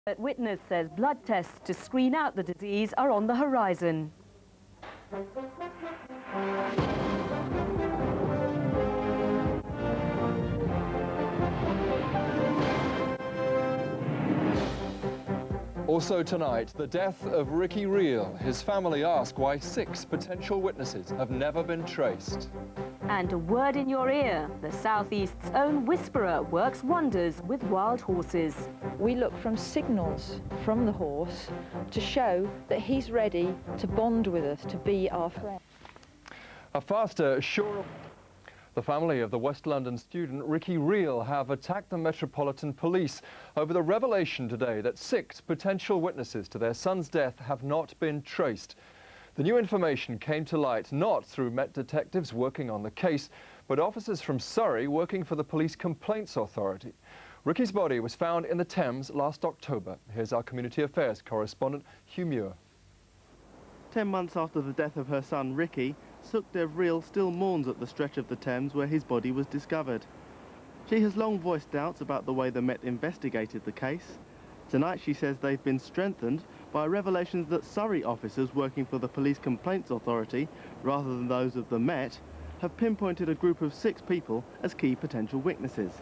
But witness says blood tests to screen out the disease are on the horizon. Also tonight, the death of Ricky Reel. His family ask why 6 potential witnesses have never been traced. And a word in your ear. The Southeast's own whisperer works wonders with wild horses. We look from signals from the horse to show that he's ready to bond with us, to be our friend. A faster, surer... The family of the West London student Ricky Reel have attacked the Metropolitan Police over the revelation today that 6 potential witnesses to their son's death have not been traced. The new information came to light not through Met detectives working on the case, but officers from Surrey working for the Police Complaints Authority. Ricky's body was found in the Thames last October. Here's our Community Affairs correspondent, Hugh Muir. 10 months after the death of her son Ricky, Sukhdev Reel still mourns at the stretch of the Thames where his body was discovered. She has long voiced doubts about the way the Met investigated the case. Tonight she says they've been strengthened by revelations that Surrey officers working for the Police Complaints Authority, rather than those of the Met, have pinpointed a group of 6 people as key potential witnesses.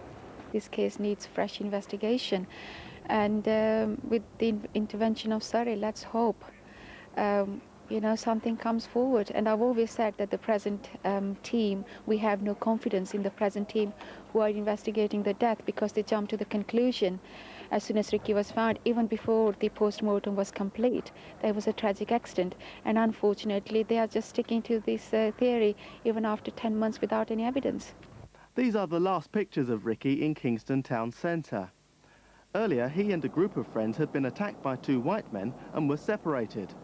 This case needs fresh investigation, and with the intervention of Surrey, let's hope something comes forward. And I've always said that the present team, we have no confidence in the present team who are investigating the death, because they jumped to the conclusion as soon as Ricky was found, even before the post-mortem was complete, there was a tragic accident. And unfortunately, they are just sticking to this theory even after 10 months without any evidence. These are the last pictures of Ricky in Kingston town centre. Earlier, he and a group of friends had been attacked by 2 white men and were separated.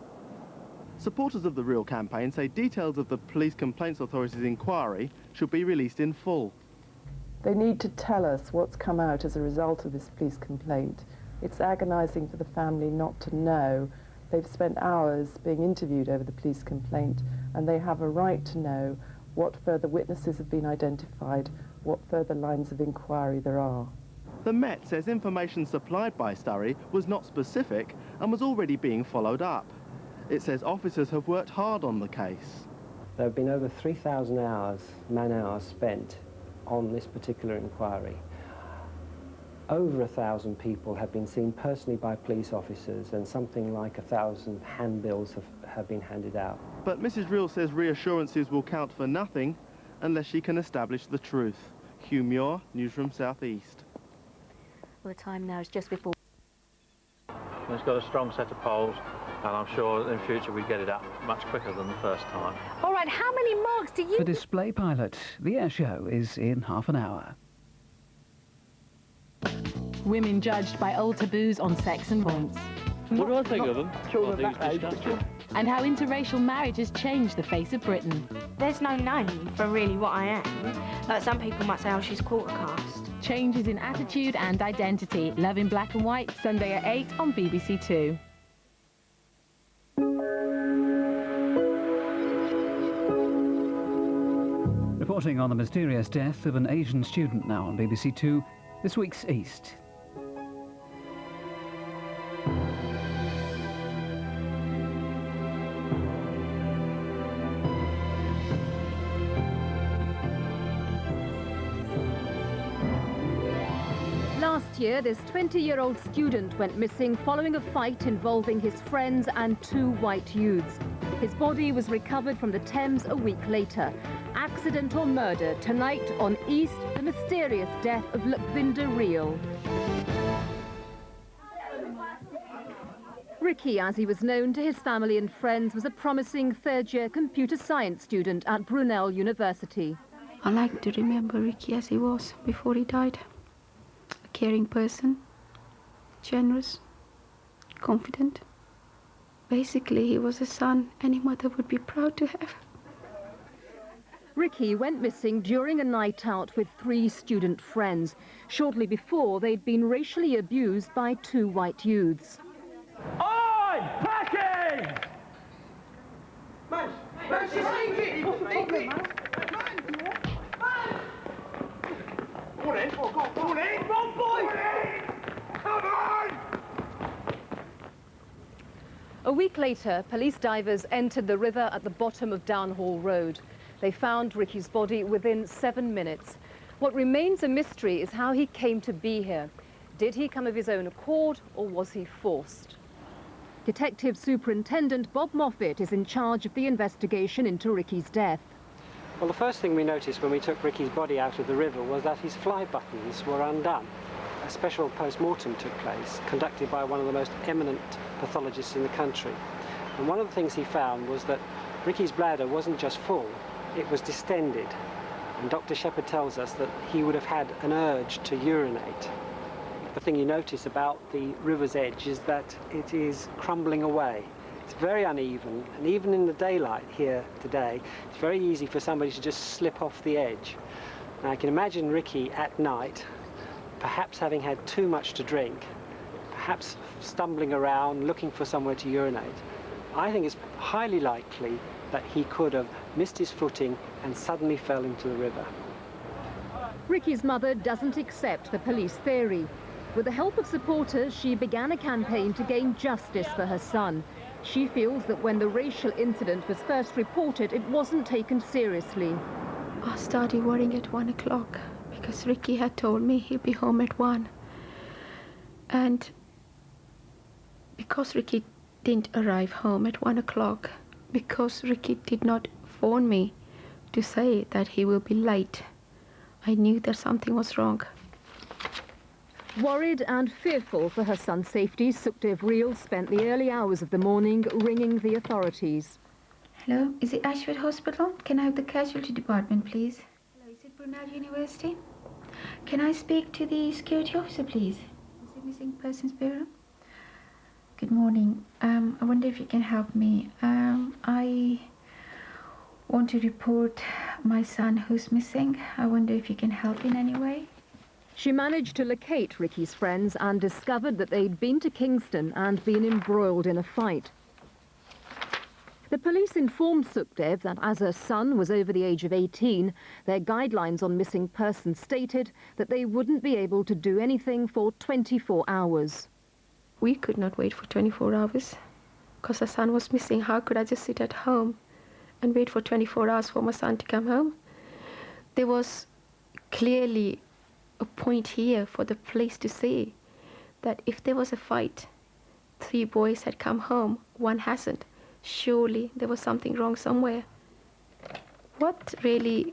Supporters of the Reel campaign say details of the Police Complaints Authority's inquiry should be released in full. They need to tell us what's come out as a result of this police complaint. It's agonising for the family not to know. They've spent hours being interviewed over the police complaint, and they have a right to know what further witnesses have been identified, what further lines of inquiry there are. The Met says information supplied by Surrey was not specific and was already being followed up. It says officers have worked hard on the case. There have been over 3,000 hours, man-hours spent on this particular inquiry. Over 1,000 people have been seen personally by police officers, and something like 1,000 handbills have been handed out. But Mrs. Reel says reassurances will count for nothing unless she can establish the truth. Hugh Muir, Newsroom South East. Well, the time now is just before... It's got a strong set of poles, and I'm sure in future we get it up much quicker than the first time. All right, how many marks do you... The display pilot. The air show is in half an hour. Women judged by old taboos on sex and points. What do I think of them? Children that age. And how interracial marriage has changed the face of Britain. There's no name for really what I am. Like some people might say, oh, she's quarter caste. Changes in attitude and identity. Love in Black and White, Sunday at 8 on BBC Two. Reporting on the mysterious death of an Asian student now on BBC Two, this week's East. Last year, this 20-year-old student went missing following a fight involving his friends and 2 white youths. His body was recovered from the Thames a week later. Accident or murder? Tonight on East, the mysterious death of Lakvinder Reel. Ricky, as he was known to his family and friends, was a promising third-year computer science student at Brunel University. I like to remember Ricky as he was before he died. A caring person, generous, confident. Basically, he was a son any mother would be proud to have. Ricky went missing during a night out with 3 student friends. Shortly before, they'd been racially abused by 2 white youths. Oi! Packing! Man, she's thinking! Come on in, boy! Come on! A week later, police divers entered the river at the bottom of Downhall Road. They found Ricky's body within 7 minutes. What remains a mystery is how he came to be here. Did he come of his own accord, or was he forced? Detective Superintendent Bob Moffat is in charge of the investigation into Ricky's death. Well, the first thing we noticed when we took Ricky's body out of the river was that his fly buttons were undone. A special post-mortem took place, conducted by one of the most eminent pathologists in the country. And one of the things he found was that Ricky's bladder wasn't just full, it was distended. And Dr. Shepherd tells us that he would have had an urge to urinate. The thing you notice about the river's edge is that it is crumbling away. It's very uneven, and even in the daylight here today, it's very easy for somebody to just slip off the edge. Now, I can imagine Ricky at night, perhaps having had too much to drink, perhaps stumbling around, looking for somewhere to urinate. I think it's highly likely that he could have missed his footing and suddenly fell into the river. Ricky's mother doesn't accept the police theory. With the help of supporters, she began a campaign to gain justice for her son. She feels that when the racial incident was first reported, it wasn't taken seriously. I started worrying at 1 o'clock because Ricky had told me he'd be home at 1. And because Ricky didn't arrive home at 1 o'clock, because Ricky did not phone me to say that he will be late, I knew that something was wrong. Worried and fearful for her son's safety, Sukhdev Reel spent the early hours of the morning ringing the authorities. Hello, is it Ashford Hospital? Can I have the casualty department, please? Hello, is it Brunel University? Can I speak to the security officer, please? Is it Missing Persons Bureau? Good morning. I wonder if you can help me. I want to report my son who's missing. I wonder if you can help in any way. She managed to locate Ricky's friends and discovered that they'd been to Kingston and been embroiled in a fight. The police informed Sukhdev that as her son was over the age of 18, their guidelines on missing persons stated that they wouldn't be able to do anything for 24 hours. We could not wait for 24 hours because our son was missing. How could I just sit at home and wait for 24 hours for my son to come home? There was clearly a point here for the police to see that if there was a fight, 3 boys had come home, 1 hasn't. Surely there was something wrong somewhere. What really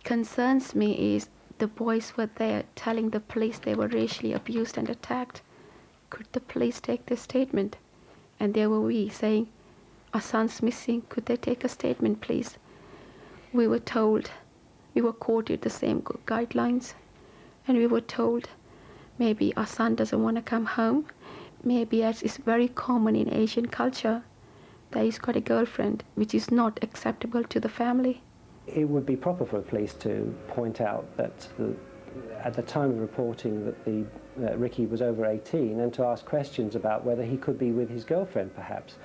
concerns me is the boys were there telling the police they were racially abused and attacked. Could the police take their statement? And there were we saying, our son's missing, could they take a statement, please? We were told, we were quoted the same guidelines, and we were told maybe our son doesn't want to come home, maybe as is very common in Asian culture, that he's got a girlfriend, which is not acceptable to the family. It would be proper for the police to point out that at the time of reporting that Ricky was over 18, and to ask questions about whether he could be with his girlfriend, perhaps.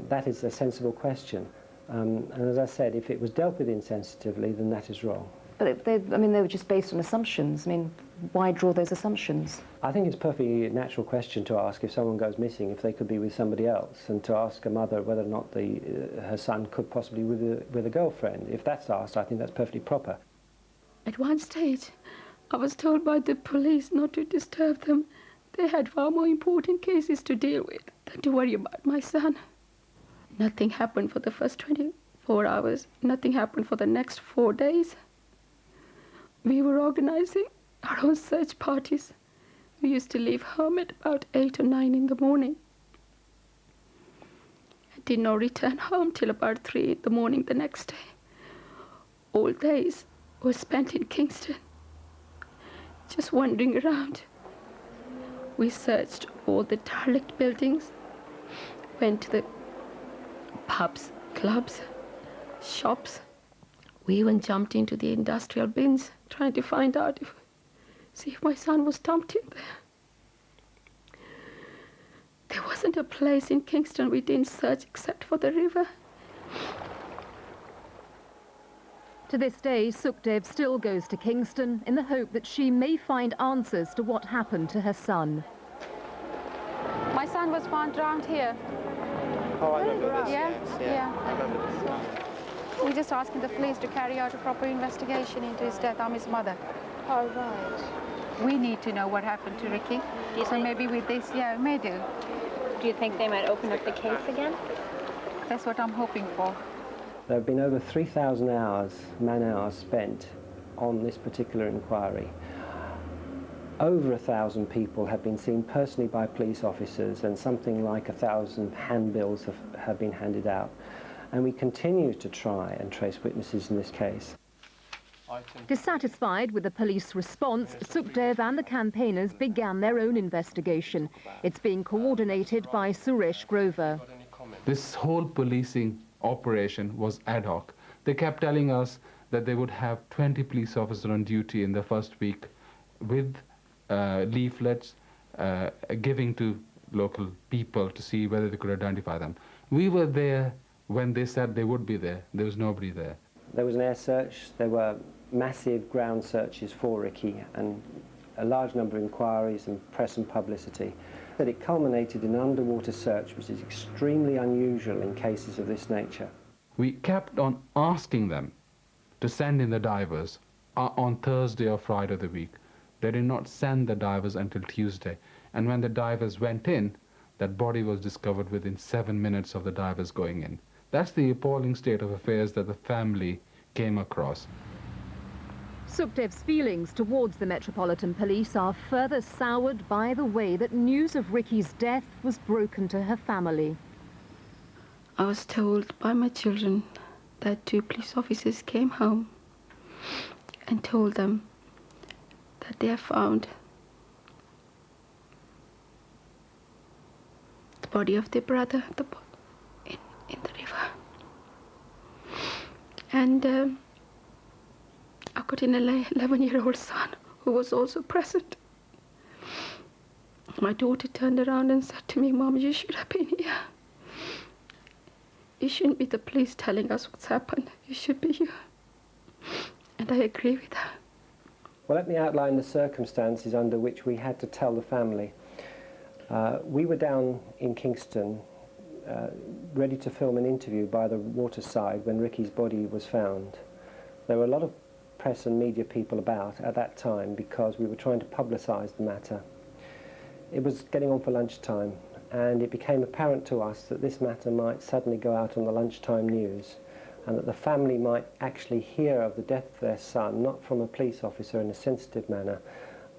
That is a sensible question. And as I said, if it was dealt with insensitively, then that is wrong. But they were just based on assumptions. I mean, why draw those assumptions? I think it's a perfectly natural question to ask if someone goes missing, if they could be with somebody else, and to ask a mother whether or not her son could possibly be with a girlfriend. If that's asked, I think that's perfectly proper. At one stage, I was told by the police not to disturb them. They had far more important cases to deal with than to worry about my son. Nothing happened for the first 24 hours. Nothing happened for the next 4 days. We were organizing our own search parties. We used to leave home at about 8 or 9 in the morning. I did not return home till about 3 in the morning the next day. All days were spent in Kingston, just wandering around. We searched all the derelict buildings, went to the pubs, clubs, shops. We even jumped into the industrial bins, trying to find out see if my son was dumped in there. There wasn't a place in Kingston we didn't search except for the river. To this day, Sukhdev still goes to Kingston in the hope that she may find answers to what happened to her son. My son was found drowned here. Oh, I remember this, Yeah, yes, yeah. I remember this. So we're just asking the police to carry out a proper investigation into his death. I'm his mother. Oh, right. We need to know what happened to Ricky. So maybe with this, yeah, we may do. Do you think they might open up the case again? That's what I'm hoping for. There have been over 3,000 hours, man-hours spent on this particular inquiry. Over 1,000 people have been seen personally by police officers, and something like 1,000 handbills have been handed out. And we continue to try and trace witnesses in this case. Dissatisfied with the police response, Sukhdev and the campaigners began their own investigation. It's being coordinated by Suresh Grover. This whole policing operation was ad hoc. They kept telling us that they would have 20 police officers on duty in the first week with leaflets giving to local people to see whether they could identify them. We were there when they said they would be there. There was nobody there. There was an air search, there were massive ground searches for Ricky, and a large number of inquiries and press and publicity. But it culminated in an underwater search, which is extremely unusual in cases of this nature. We kept on asking them to send in the divers on Thursday or Friday of the week. They did not send the divers until Tuesday. And when the divers went in, that body was discovered within 7 minutes of the divers going in. That's the appalling state of affairs that the family came across. Sukhdev's feelings towards the Metropolitan Police are further soured by the way that news of Ricky's death was broken to her family. I was told by my children that 2 police officers came home and told them that they have found the body of their brother in the river. And I got an 11-year-old son who was also present. My daughter turned around and said to me, "Mom, you should have been here. It shouldn't be the police telling us what's happened. You should be here." And I agree with her. Well, let me outline the circumstances under which we had to tell the family. We were down in Kingston, ready to film an interview by the waterside when Ricky's body was found. There were a lot of press and media people about at that time because we were trying to publicise the matter. It was getting on for lunchtime, and it became apparent to us that this matter might suddenly go out on the lunchtime news, and that the family might actually hear of the death of their son, not from a police officer in a sensitive manner,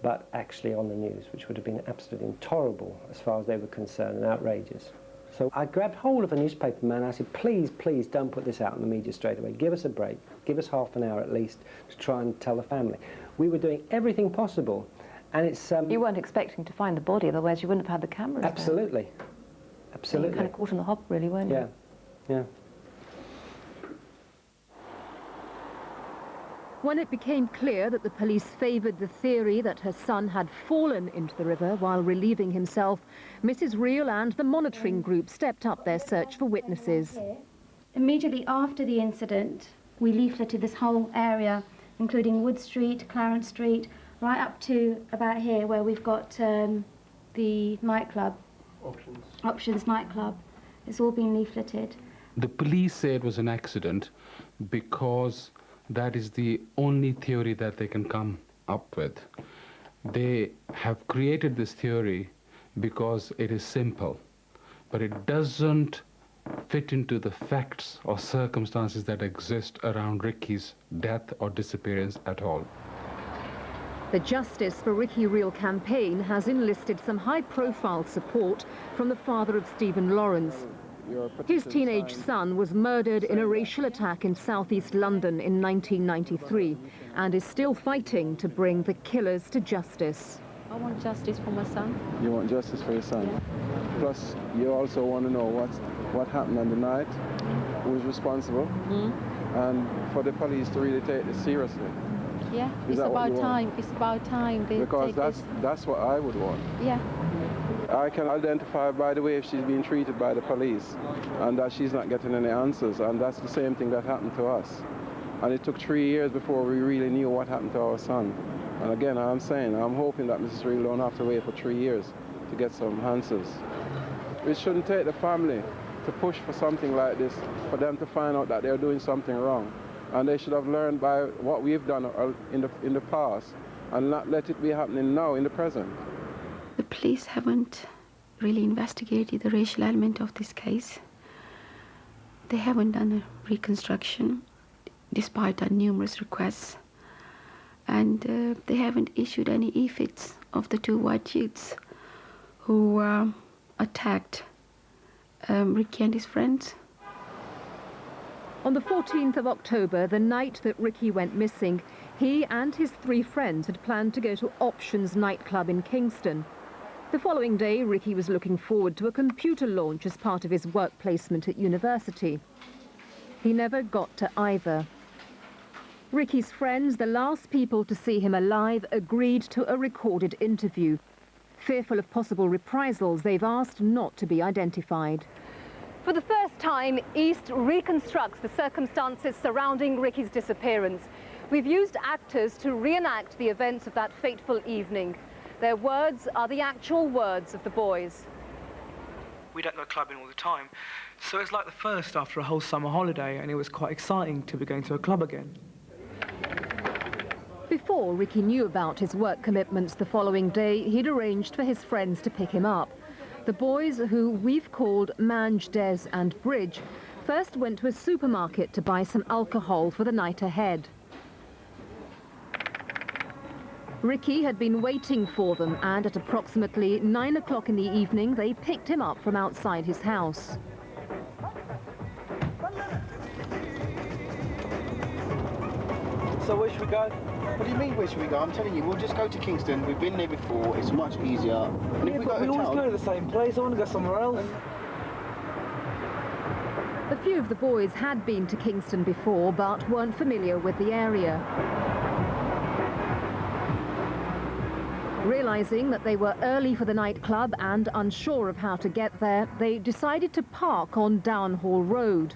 but actually on the news, which would have been absolutely intolerable as far as they were concerned, and outrageous. So I grabbed hold of a newspaper man. I said, please, please don't put this out in the media straight away. Give us a break. Give us half an hour at least to try and tell the family. We were doing everything possible, and it's... You weren't expecting to find the body, otherwise you wouldn't have had the cameras. Absolutely. There. Absolutely. So you kind of caught on the hop, really, weren't you? Yeah, yeah. When it became clear that the police favoured the theory that her son had fallen into the river while relieving himself, Mrs. Reel and the monitoring group stepped up their search for witnesses. Immediately after the incident, we leafleted this whole area, including Wood Street, Clarence Street, right up to about here where we've got the nightclub. Options nightclub. It's all been leafleted. The police say it was an accident because that is the only theory that they can come up with. They have created this theory because it is simple, but it doesn't fit into the facts or circumstances that exist around Ricky's death or disappearance at all. The Justice for Ricky Reel campaign has enlisted some high-profile support from the father of Stephen Lawrence. His teenage son was murdered in a racial attack in southeast London in 1993 and is still fighting to bring the killers to justice. I want justice for my son. You want justice for your son? Yeah. Plus, you also want to know what happened on the night, who was responsible, and for the police to really take this seriously. Yeah, it's about time. It's about time. Because that's what I would want. Yeah. I can identify by the way she's being treated by the police and that she's not getting any answers, and that's the same thing that happened to us. And it took 3 years before we really knew what happened to our son. And again, I'm saying, I'm hoping that Mrs. Reel don't have to wait for 3 years to get some answers. It shouldn't take the family to push for something like this, for them to find out that they're doing something wrong. And they should have learned by what we've done in the past and not let it be happening now in the present. The police haven't really investigated the racial element of this case. They haven't done a reconstruction, despite our numerous requests. And they haven't issued any EFITs of the two white youths who attacked Ricky and his friends. On the 14th of October, the night that Ricky went missing, he and his 3 friends had planned to go to Options nightclub in Kingston. The following day, Ricky was looking forward to a computer launch as part of his work placement at university. He never got to either. Ricky's friends, the last people to see him alive, agreed to a recorded interview. Fearful of possible reprisals, they've asked not to be identified. For the first time, East reconstructs the circumstances surrounding Ricky's disappearance. We've used actors to reenact the events of that fateful evening. Their words are the actual words of the boys. We don't go clubbing all the time, so it's like the first after a whole summer holiday, and it was quite exciting to be going to a club again. Before Ricky knew about his work commitments the following day, he'd arranged for his friends to pick him up. The boys, who we've called Mange, Des and Bridge, first went to a supermarket to buy some alcohol for the night ahead. Ricky had been waiting for them, and at approximately 9 o'clock in the evening, they picked him up from outside his house. So where should we go? What do you mean where should we go? I'm telling you, we'll just go to Kingston. We've been there before. It's much easier. And Yeah, if we but go we to always town, go to the same place. I want to go somewhere else. A few of the boys had been to Kingston before, but weren't familiar with the area. Realising that they were early for the nightclub and unsure of how to get there, they decided to park on Downhall Road.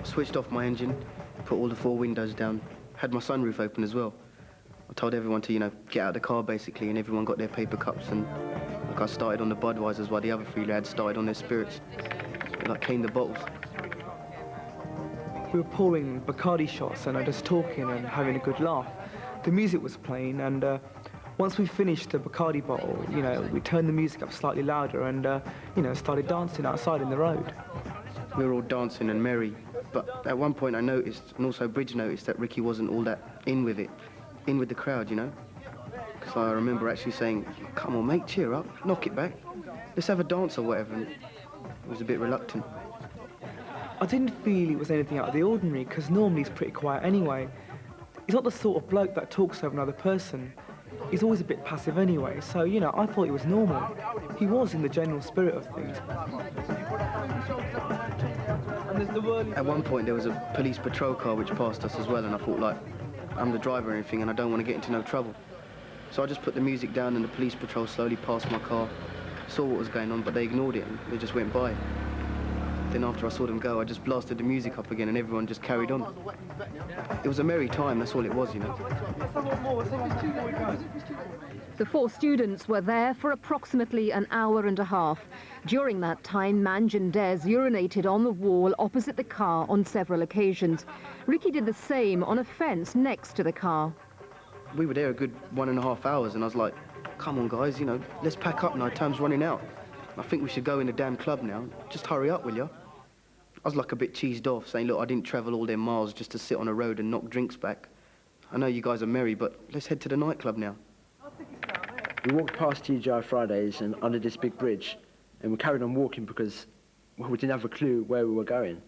switched off my engine, put all the 4 windows down, had my sunroof open as well. I told everyone to, get out of the car basically, and everyone got their paper cups, and I started on the Budweisers while the other 3 lads started on their spirits. Cleaned the bottles. We were pouring Bacardi shots and just talking and having a good laugh. The music was playing, and once we finished the Bacardi bottle, we turned the music up slightly louder and, started dancing outside in the road. We were all dancing and merry, but at one point I noticed, and also Bridge noticed, that Ricky wasn't all that in with it, in with the crowd, Because I remember actually saying, "Come on, mate, cheer up, knock it back. Let's have a dance or whatever." And he was a bit reluctant. I didn't feel it was anything out of the ordinary, because normally he's pretty quiet anyway. He's not the sort of bloke that talks over another person. He's always a bit passive anyway, so, I thought it was normal. He was in the general spirit of things. At one point there was a police patrol car which passed us as well, and I thought, I'm the driver and everything, and I don't want to get into no trouble. So I just put the music down, and the police patrol slowly passed my car, saw what was going on, but they ignored it, and they just went by. Then after I saw them go, I just blasted the music up again, and everyone just carried on. It was a merry time, that's all it was, The 4 students were there for approximately an hour and a half. During that time, Mange and Des urinated on the wall opposite the car on several occasions. Ricky did the same on a fence next to the car. We were there a good 1.5 hours, and I was like, "Come on, guys, let's pack up now, time's running out. I think we should go in the damn club now. Just hurry up, will ya?" I was a bit cheesed off, saying, "Look, I didn't travel all them miles just to sit on a road and knock drinks back. I know you guys are merry, but let's head to the nightclub now." We walked past TGI Fridays and under this big bridge, and we carried on walking because we didn't have a clue where we were going.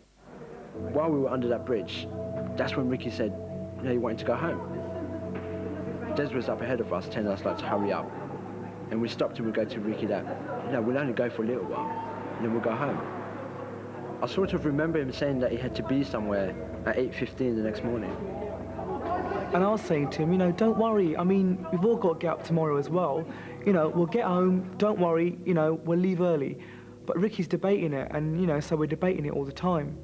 While we were under that bridge, that's when Ricky said, he wanted to go home. Des was up ahead of us, telling us to hurry up. And we stopped and we go to Ricky that, we'll only go for a little while, and then we'll go home. I sort of remember him saying that he had to be somewhere at 8:15 the next morning. And I was saying to him, don't worry, we've all got to get up tomorrow as well. We'll get home, don't worry, we'll leave early. But Ricky's debating it, and, so we're debating it all the time.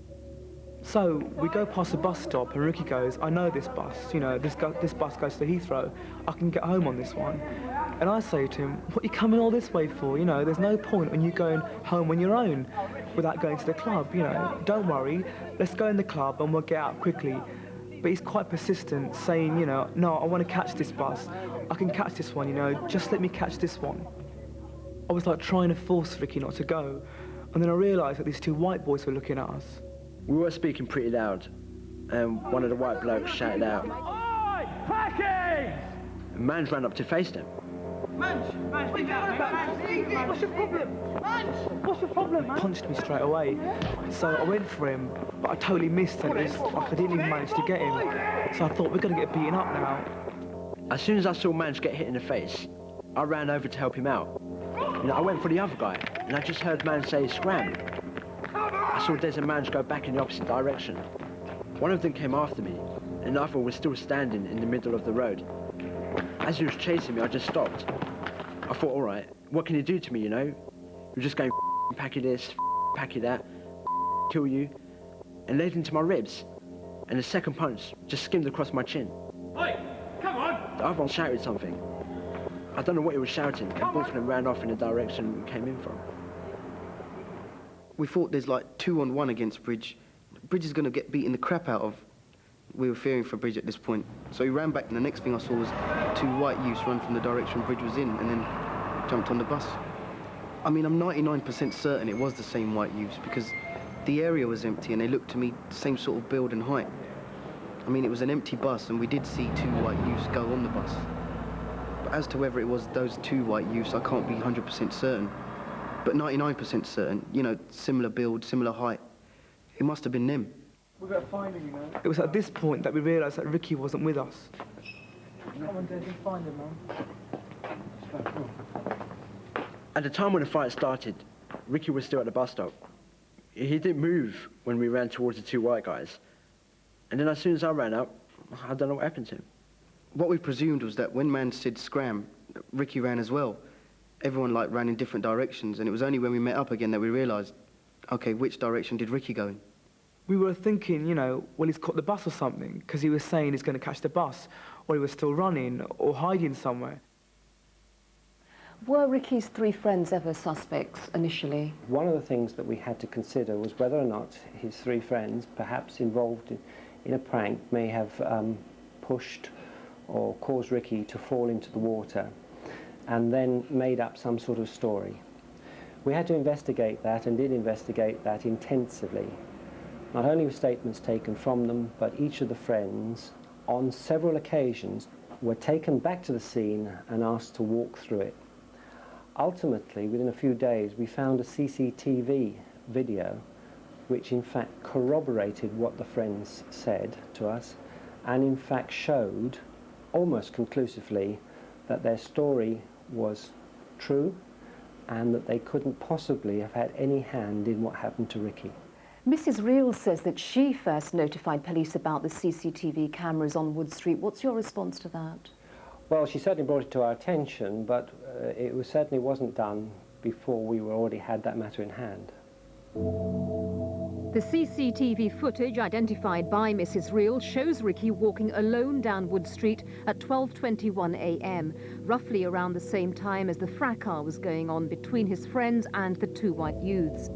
So we go past a bus stop, and Ricky goes, "I know this bus, this bus goes to Heathrow. I can get home on this one." And I say to him, what are you coming all this way for? You know, there's no point when you're going home on your own without going to the club, you know. Don't worry, let's go in the club and we'll get out quickly. But he's quite persistent, saying, you know, no, I want to catch this bus. I can catch this one, you know, just let me catch this one. I was like trying to force Ricky not to go. And then I realised that these two white boys were looking at us. We were speaking pretty loud, and one of the white blokes shouted out, "Oi, Packies!" and Mans ran up to face them. Mans, what about? What's your problem? Mans, what's your problem, man? He punched me straight away. So I went for him, but I totally missed and it was like I didn't even manage to get him. So I thought, we're going to get beaten up now. As soon as I saw Mans get hit in the face, I ran over to help him out. You know, I went for the other guy, and I just heard Mans say, "Scram." I saw Des and Mans go back in the opposite direction. One of them came after me, and the other was still standing in the middle of the road. As he was chasing me, I just stopped. I thought, all right, what can you do to me, you know? You're just going, packy this, packy that, kill you, and laid into my ribs. And the second punch just skimmed across my chin. Oi, come on! The other one shouted something. I don't know what he was shouting, and both of them ran off in the direction we came in from. We thought there's like 2-on-1 against Bridge. Bridge is going to get beaten the crap out of. We were fearing for Bridge at this point. So he ran back, and the next thing I saw was two white youths run from the direction Bridge was in and then jumped on the bus. I mean, I'm 99% certain it was the same white youths because the area was empty and they looked to me the same sort of build and height. I mean, it was an empty bus and we did see two white youths go on the bus. But as to whether it was those two white youths, I can't be 100% certain. But 99% certain, you know, similar build, similar height. It must have been them. We better find him, you know. It was at this point that we realised that Ricky wasn't with us. Come on, Des, find him, man. At the time when the fight started, Ricky was still at the bus stop. He didn't move when we ran towards the two white guys. And then as soon as I ran up, I don't know what happened to him. What we presumed was that when Mans said scram, Ricky ran as well. Everyone like ran in different directions, and it was only when we met up again that we realised, okay, which direction did Ricky go in? We were thinking, you know, well, he's caught the bus or something, because he was saying he's going to catch the bus, or he was still running, or hiding somewhere. Were Ricky's three friends ever suspects initially? One of the things that we had to consider was whether or not his three friends, perhaps involved in a prank, may have pushed or caused Ricky to fall into the water and then made up some sort of story. We had to investigate that and did investigate that intensively. Not only were statements taken from them, but each of the friends on several occasions were taken back to the scene and asked to walk through it. Ultimately, within a few days, we found a CCTV video which in fact corroborated what the friends said to us and in fact showed almost conclusively that their story was true and that they couldn't possibly have had any hand in what happened to Ricky. Mrs. Reel says that she first notified police about the CCTV cameras on Wood Street. What's your response to that? Well, she certainly brought it to our attention, but it certainly wasn't done before we already had that matter in hand. The CCTV footage identified by Mrs. Reel shows Ricky walking alone down Wood Street at 12:21 a.m., roughly around the same time as the fracas was going on between his friends and the two white youths.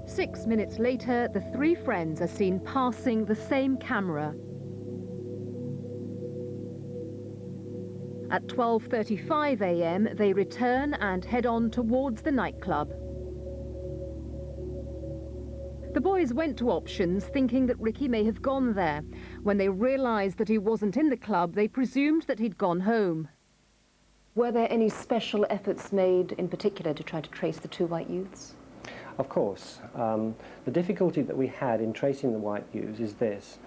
6 minutes later, the three friends are seen passing the same camera. At 12:35 a.m., they return and head on towards the nightclub. The boys went to Options thinking that Ricky may have gone there. When they realised that he wasn't in the club, they presumed that he'd gone home. Were there any special efforts made in particular to try to trace the two white youths? Of course. The difficulty that we had in tracing the white youths is this.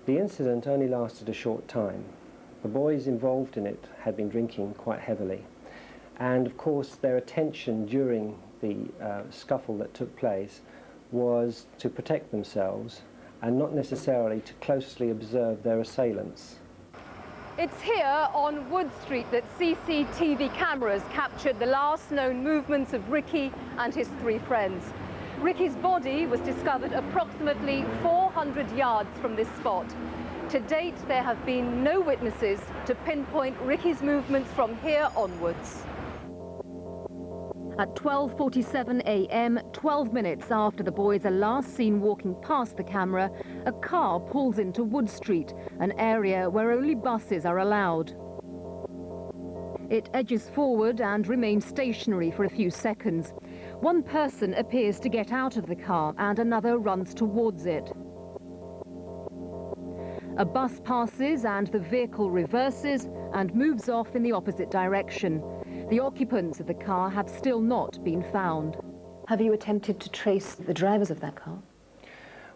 The incident only lasted a short time. The boys involved in it had been drinking quite heavily. And of course their attention during the scuffle that took place was to protect themselves and not necessarily to closely observe their assailants. It's here on Wood Street that CCTV cameras captured the last known movements of Ricky and his three friends. Ricky's body was discovered approximately 400 yards from this spot. To date, there have been no witnesses to pinpoint Ricky's movements from here onwards. At 12:47 a.m., 12 minutes after the boys are last seen walking past the camera, a car pulls into Wood Street, an area where only buses are allowed. It edges forward and remains stationary for a few seconds. One person appears to get out of the car and another runs towards it. A bus passes and the vehicle reverses and moves off in the opposite direction. The occupants of the car have still not been found. Have you attempted to trace the drivers of that car?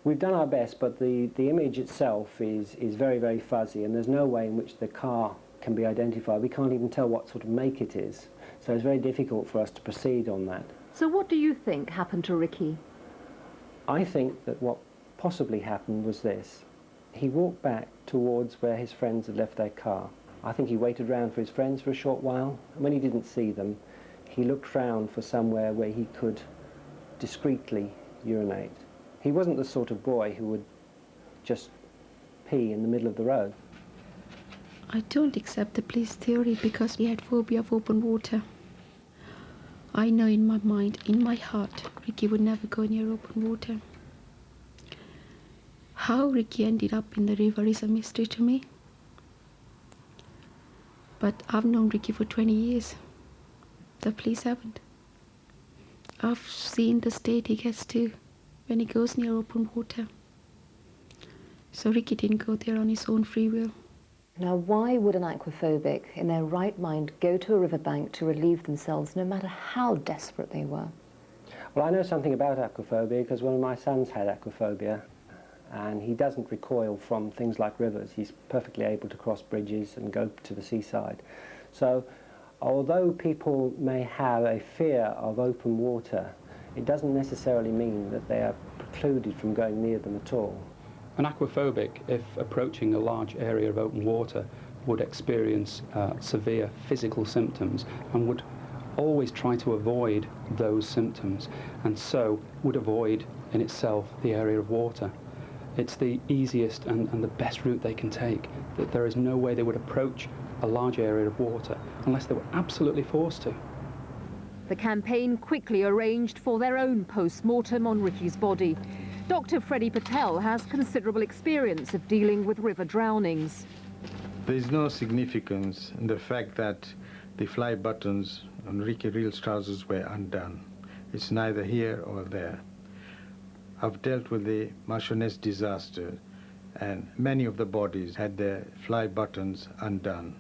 We've done our best, but the image itself is very, very fuzzy, and there's no way in which the car can be identified. We can't even tell what sort of make it is, so it's very difficult for us to proceed on that. So what do you think happened to Ricky? I think that what possibly happened was this. He walked back towards where his friends had left their car. I think he waited around for his friends for a short while, and when he didn't see them, he looked round for somewhere where he could discreetly urinate. He wasn't the sort of boy who would just pee in the middle of the road. I don't accept the police theory because he had phobia of open water. I know in my mind, in my heart, Ricky would never go near open water. How Ricky ended up in the river is a mystery to me. But I've known Ricky for 20 years. The police haven't. I've seen the state he gets to when he goes near open water. So Ricky didn't go there on his own free will. Now, why would an aquaphobic in their right mind go to a riverbank to relieve themselves, no matter how desperate they were? Well, I know something about aquaphobia because one of my sons had aquaphobia, and he doesn't recoil from things like rivers. He's perfectly able to cross bridges and go to the seaside. So, although people may have a fear of open water, it doesn't necessarily mean that they are precluded from going near them at all. An aquaphobic, if approaching a large area of open water, would experience severe physical symptoms and would always try to avoid those symptoms, and so would avoid in itself the area of water. It's the easiest and the best route they can take, that there is no way they would approach a large area of water unless they were absolutely forced to. The campaign quickly arranged for their own post-mortem on Ricky's body. Dr. Freddie Patel has considerable experience of dealing with river drownings. There is no significance in the fact that the fly buttons on Ricky Reel's trousers were undone. It's neither here or there. I've dealt with the Marchioness disaster, and many of the bodies had their fly buttons undone.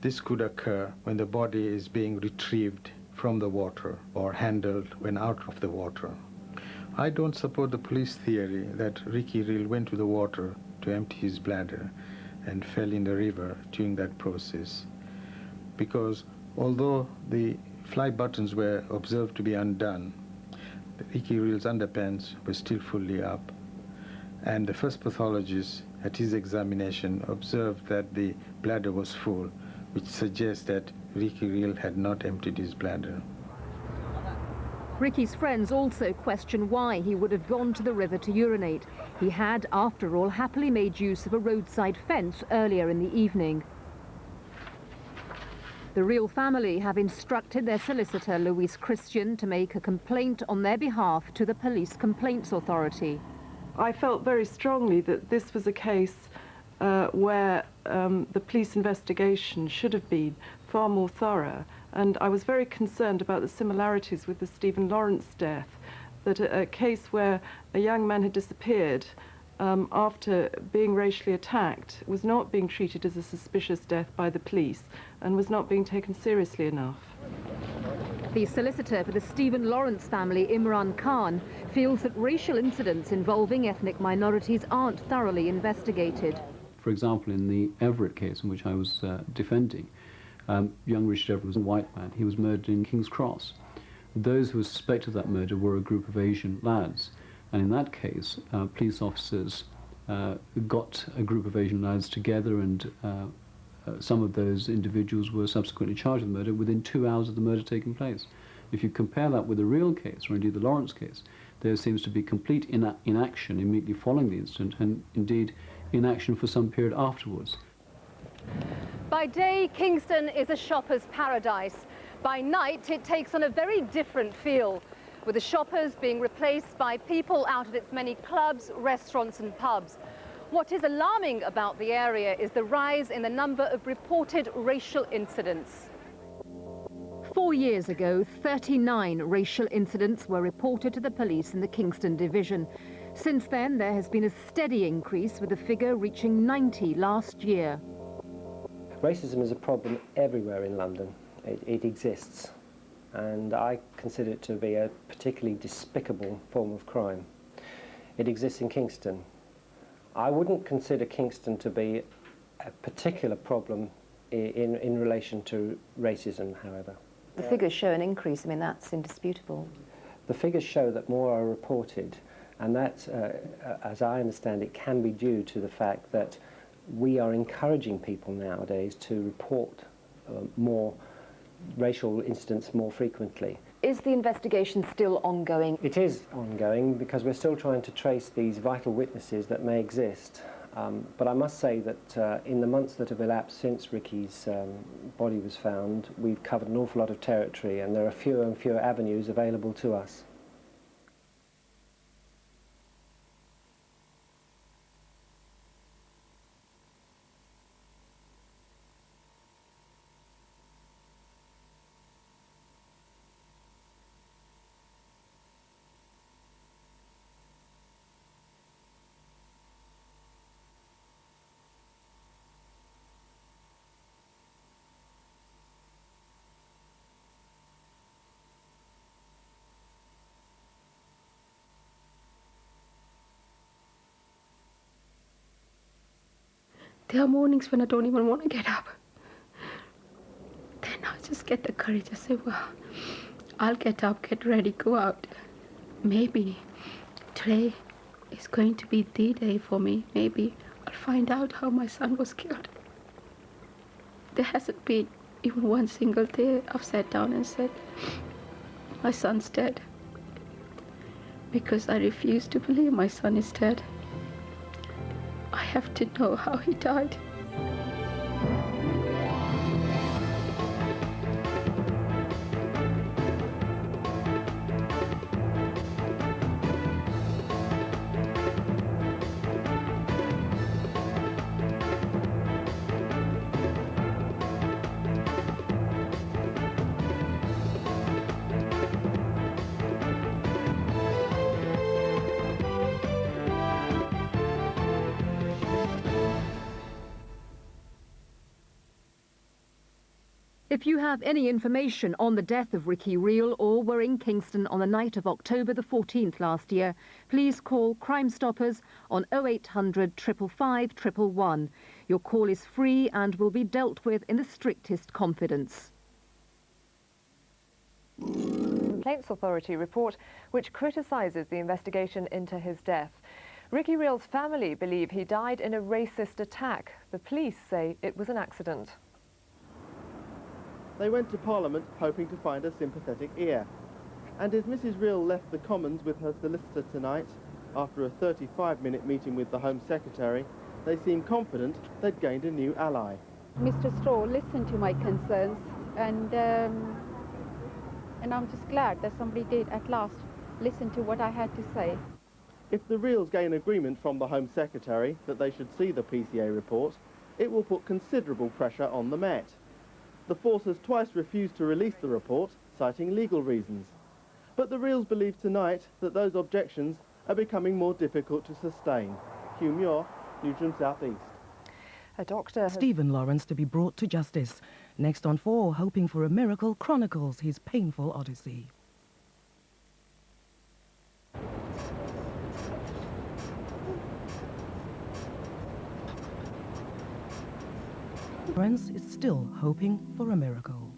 This could occur when the body is being retrieved from the water or handled when out of the water. I don't support the police theory that Ricky Reel went to the water to empty his bladder and fell in the river during that process, because although the fly buttons were observed to be undone, Ricky Reel's underpants were still fully up, and the first pathologist at his examination observed that the bladder was full, which suggests that Ricky Reel had not emptied his bladder. Ricky's friends also question why he would have gone to the river to urinate. He had, after all, happily made use of a roadside fence earlier in the evening. The Reel family have instructed their solicitor, Louise Christian, to make a complaint on their behalf to the Police Complaints Authority. I felt very strongly that this was a case where the police investigation should have been far more thorough, and I was very concerned about the similarities with the Stephen Lawrence death, that a case where a young man had disappeared after being racially attacked was not being treated as a suspicious death by the police and was not being taken seriously enough. The solicitor for the Stephen Lawrence family, Imran Khan, feels that racial incidents involving ethnic minorities aren't thoroughly investigated. For example, in the Everett case in which I was defending, young Richard Everett was a white man. He was murdered in King's Cross. Those who were suspected of that murder were a group of Asian lads. And in that case, police officers got a group of Asian lads together, and some of those individuals were subsequently charged with murder within 2 hours of the murder taking place. If you compare that with the Reel case, or indeed the Lawrence case, there seems to be complete inaction immediately following the incident, and indeed in action for some period afterwards. By day, Kingston is a shopper's paradise. By night, it takes on a very different feel, with the shoppers being replaced by people out at its many clubs, restaurants and pubs. What is alarming about the area is the rise in the number of reported racial incidents. 4 years ago, 39 racial incidents were reported to the police in the Kingston division. Since then, there has been a steady increase, with the figure reaching 90 last year. Racism is a problem everywhere in London. It exists, and I consider it to be a particularly despicable form of crime. It exists in Kingston. I wouldn't consider Kingston to be a particular problem in relation to racism, however. The figures show an increase. I mean, that's indisputable. The figures show that more are reported, and that, as I understand it, can be due to the fact that we are encouraging people nowadays to report more racial incidents more frequently. Is the investigation still ongoing? It is ongoing because we're still trying to trace these vital witnesses that may exist. But I must say that in the months that have elapsed since Ricky's body was found, we've covered an awful lot of territory, and there are fewer and fewer avenues available to us. There are mornings when I don't even want to get up. Then I just get the courage. I say, well, I'll get up, get ready, go out. Maybe today is going to be the day for me. Maybe I'll find out how my son was killed. There hasn't been even one single day I've sat down and said, my son's dead. Because I refuse to believe my son is dead. I have to know how he died. If you have any information on the death of Ricky Reel or were in Kingston on the night of October the 14th last year, please call Crime Stoppers on 0800 555 111. Your call is free and will be dealt with in the strictest confidence. Complaints Authority report which criticises the investigation into his death. Ricky Reel's family believe he died in a racist attack. The police say it was an accident. They went to Parliament hoping to find a sympathetic ear. And as Mrs. Reel left the Commons with her solicitor tonight, after a 35-minute meeting with the Home Secretary, they seem confident they'd gained a new ally. Mr. Straw listened to my concerns, and I'm just glad that somebody did at last listen to what I had to say. If the Reels gain agreement from the Home Secretary that they should see the PCA report, it will put considerable pressure on the Met. The force has twice refused to release the report, citing legal reasons. But the Reels believe tonight that those objections are becoming more difficult to sustain. Hugh Muir, Newsroom South East. A doctor Stephen Lawrence to be brought to justice. Next on 4, hoping for a miracle, chronicles his painful odyssey. Lawrence is still hoping for a miracle.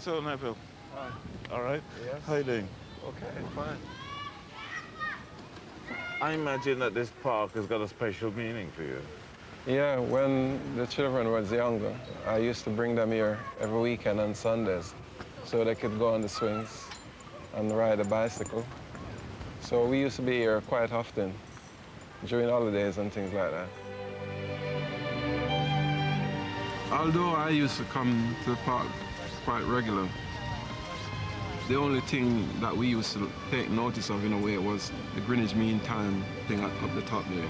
so, Neville? Hi. All right? Yes. How you doing? Okay, fine. I imagine that this park has got a special meaning for you. Yeah, when the children was younger, I used to bring them here every weekend on Sundays so they could go on the swings and ride a bicycle. So we used to be here quite often during holidays and things like that. Although I used to come to the park quite regular, the only thing that we used to take notice of in a way was the Greenwich Mean Time thing up the top there.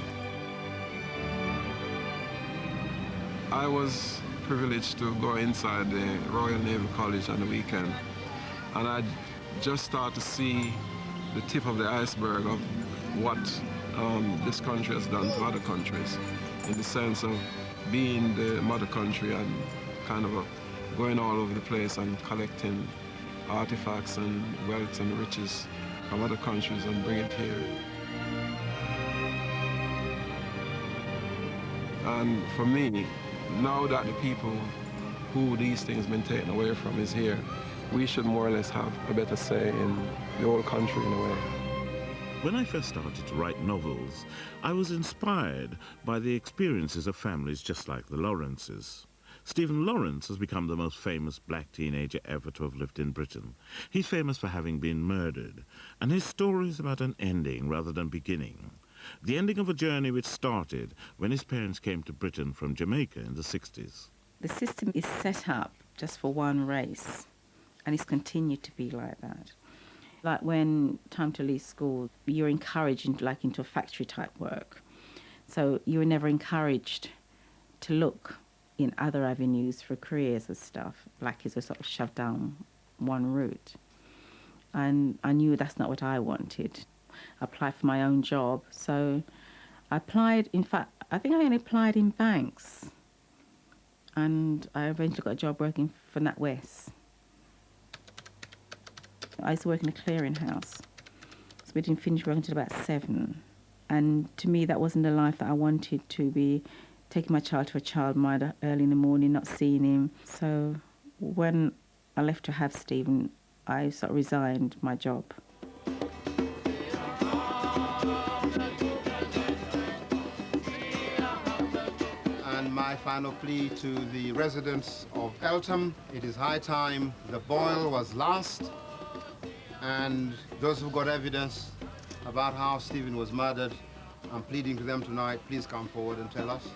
I was privileged to go inside the Royal Naval College on the weekend, and I just started to see the tip of the iceberg of what this country has done to other countries, in the sense of being the mother country and kind of going all over the place and collecting artifacts and wealth and riches from other countries and bring it here. And for me, now that the people who these things have been taken away from is here, we should more or less have a better say in the whole country in a way. When I first started to write novels, I was inspired by the experiences of families just like the Lawrences. Stephen Lawrence has become the most famous black teenager ever to have lived in Britain. He's famous for having been murdered, and his story is about an ending rather than beginning. The ending of a journey which started when his parents came to Britain from Jamaica in the 60s. The system is set up just for one race, and it's continued to be like that. Like when time to leave school, you're encouraged into factory type work. So you were never encouraged to look in other avenues for careers and stuff. Black kids were sort of shoved down one route. And I knew that's not what I wanted. I applied for my own job, so I applied, in fact, I think I only applied in banks. And I eventually got a job working for NatWest. I used to work in a clearinghouse. So we didn't finish working until about 7. And to me, that wasn't the life that I wanted, to be taking my child to a childminder early in the morning, not seeing him. So when I left to have Stephen, I sort of resigned my job. And my final plea to the residents of Eltham, it is high time the boil was lost, and those who got evidence about how Stephen was murdered, I'm pleading to them tonight, please come forward and tell us.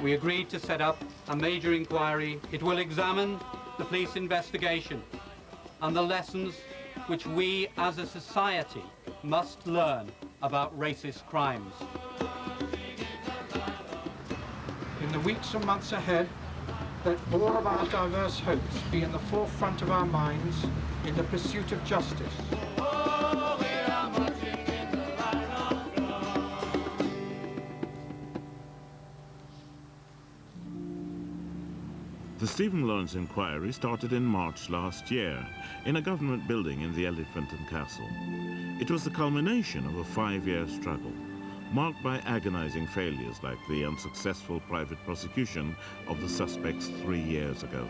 We agreed to set up a major inquiry. It will examine the police investigation and the lessons which we as a society must learn about racist crimes. In the weeks and months ahead, let all of our diverse hopes be in the forefront of our minds in the pursuit of justice. The Stephen Lawrence inquiry started in March last year in a government building in the Elephant and Castle. It was the culmination of a 5-year struggle, marked by agonizing failures like the unsuccessful private prosecution of the suspects 3 years ago.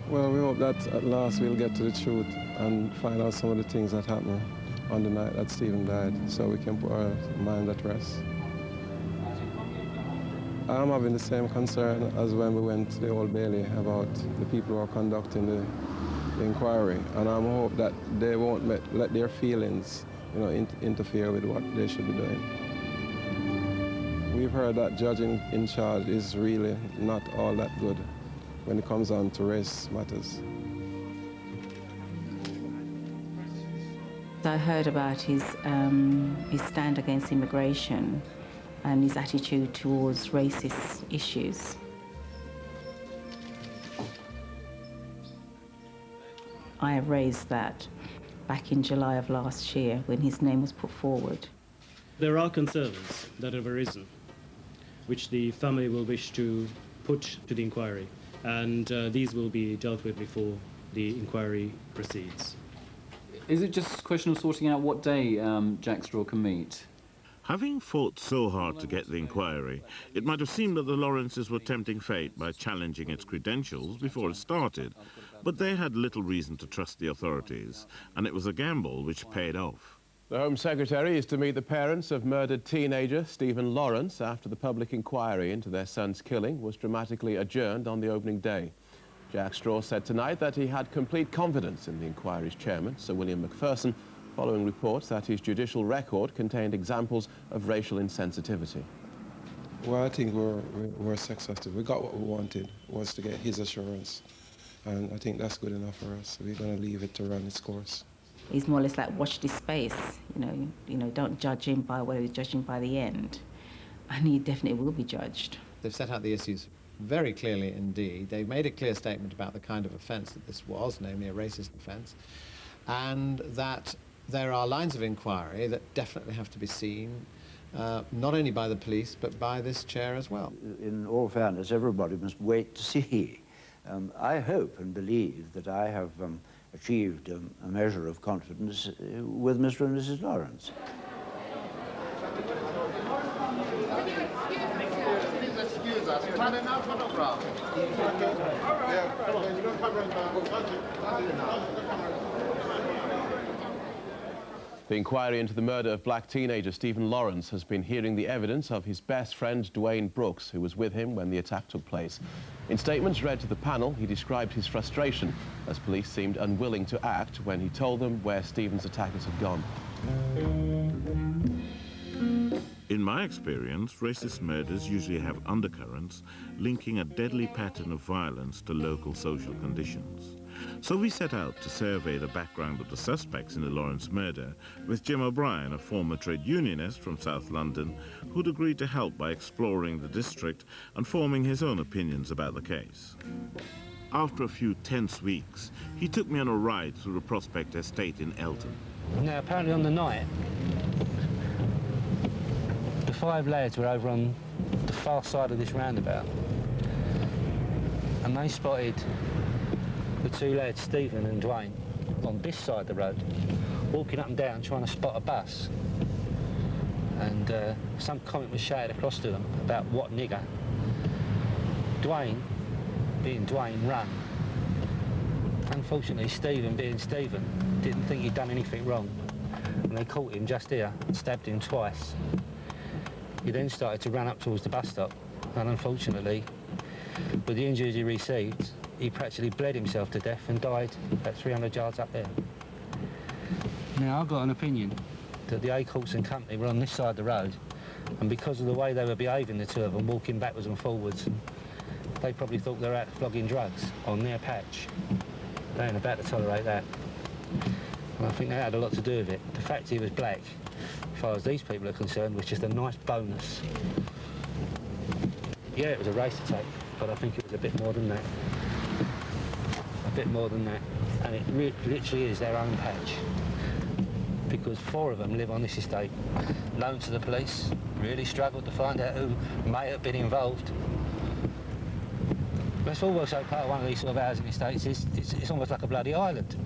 Well, we hope that at last we'll get to the truth and find out some of the things that happened on the night that Stephen died, so we can put our mind at rest. I'm having the same concern as when we went to the Old Bailey about the people who are conducting the inquiry, and I hope that they won't let their feelings, interfere with what they should be doing. We've heard that judging in charge is really not all that good when it comes on to race matters. I heard about his stand against immigration and his attitude towards racist issues. I have raised that back in July of last year when his name was put forward. There are concerns that have arisen, which the family will wish to put to the inquiry, and these will be dealt with before the inquiry proceeds. Is it just a question of sorting out what day Jack Straw can meet? Having fought so hard to get the inquiry, it might have seemed that the Lawrences were tempting fate by challenging its credentials before it started. But they had little reason to trust the authorities, and it was a gamble which paid off. The Home Secretary is to meet the parents of murdered teenager Stephen Lawrence after the public inquiry into their son's killing was dramatically adjourned on the opening day. Jack Straw said tonight that he had complete confidence in the inquiry's chairman, Sir William Macpherson, following reports that his judicial record contained examples of racial insensitivity. Well, I think we're successful. We got what we wanted, was to get his assurance. And I think that's good enough for us. So we're going to leave it to run its course. He's more or less like, watch this space. You know, don't judge him by what he was judging by the end. And he definitely will be judged. They've set out the issues very clearly indeed. They've made a clear statement about the kind of offence that this was, namely a racist offence, and that there are lines of inquiry that definitely have to be seen, not only by the police, but by this chair as well. In all fairness, everybody must wait to see. I hope and believe that I have achieved a measure of confidence with Mr. and Mrs. Lawrence. Please excuse us. You're running out photograph. The inquiry into the murder of black teenager Stephen Lawrence has been hearing the evidence of his best friend Dwayne Brooks, who was with him when the attack took place. In statements read to the panel, he described his frustration as police seemed unwilling to act when he told them where Stephen's attackers had gone. In my experience, racist murders usually have undercurrents linking a deadly pattern of violence to local social conditions. So we set out to survey the background of the suspects in the Lawrence murder with Jim O'Brien, a former trade unionist from South London, who'd agreed to help by exploring the district and forming his own opinions about the case. After a few tense weeks, he took me on a ride through the Prospect Estate in Eltham. Now, apparently on the night, the 5 lads were over on the far side of this roundabout, and they spotted the 2 lads, Stephen and Dwayne, on this side of the road, walking up and down trying to spot a bus. And some comment was shouted across to them about what nigger. Dwayne, being Dwayne, ran. Unfortunately, Stephen, being Stephen, didn't think he'd done anything wrong. And they caught him just here and stabbed him twice. He then started to run up towards the bus stop, and unfortunately, with the injuries he received, he practically bled himself to death and died about 300 yards up there. Now, I've got an opinion that the Acorts and company were on this side of the road, and because of the way they were behaving, the 2 of them, walking backwards and forwards, they probably thought they were out flogging drugs on their patch. They ain't about to tolerate that. And I think that had a lot to do with it. The fact he was black, as far as these people are concerned, was just a nice bonus. Yeah, it was a race attack, but I think it was a bit more than that. A bit more than that. And it literally is their own patch. Because 4 of them live on this estate, known to the police, really struggled to find out who may have been involved. But it's also part of one of these sort of housing estates, it's almost like a bloody island.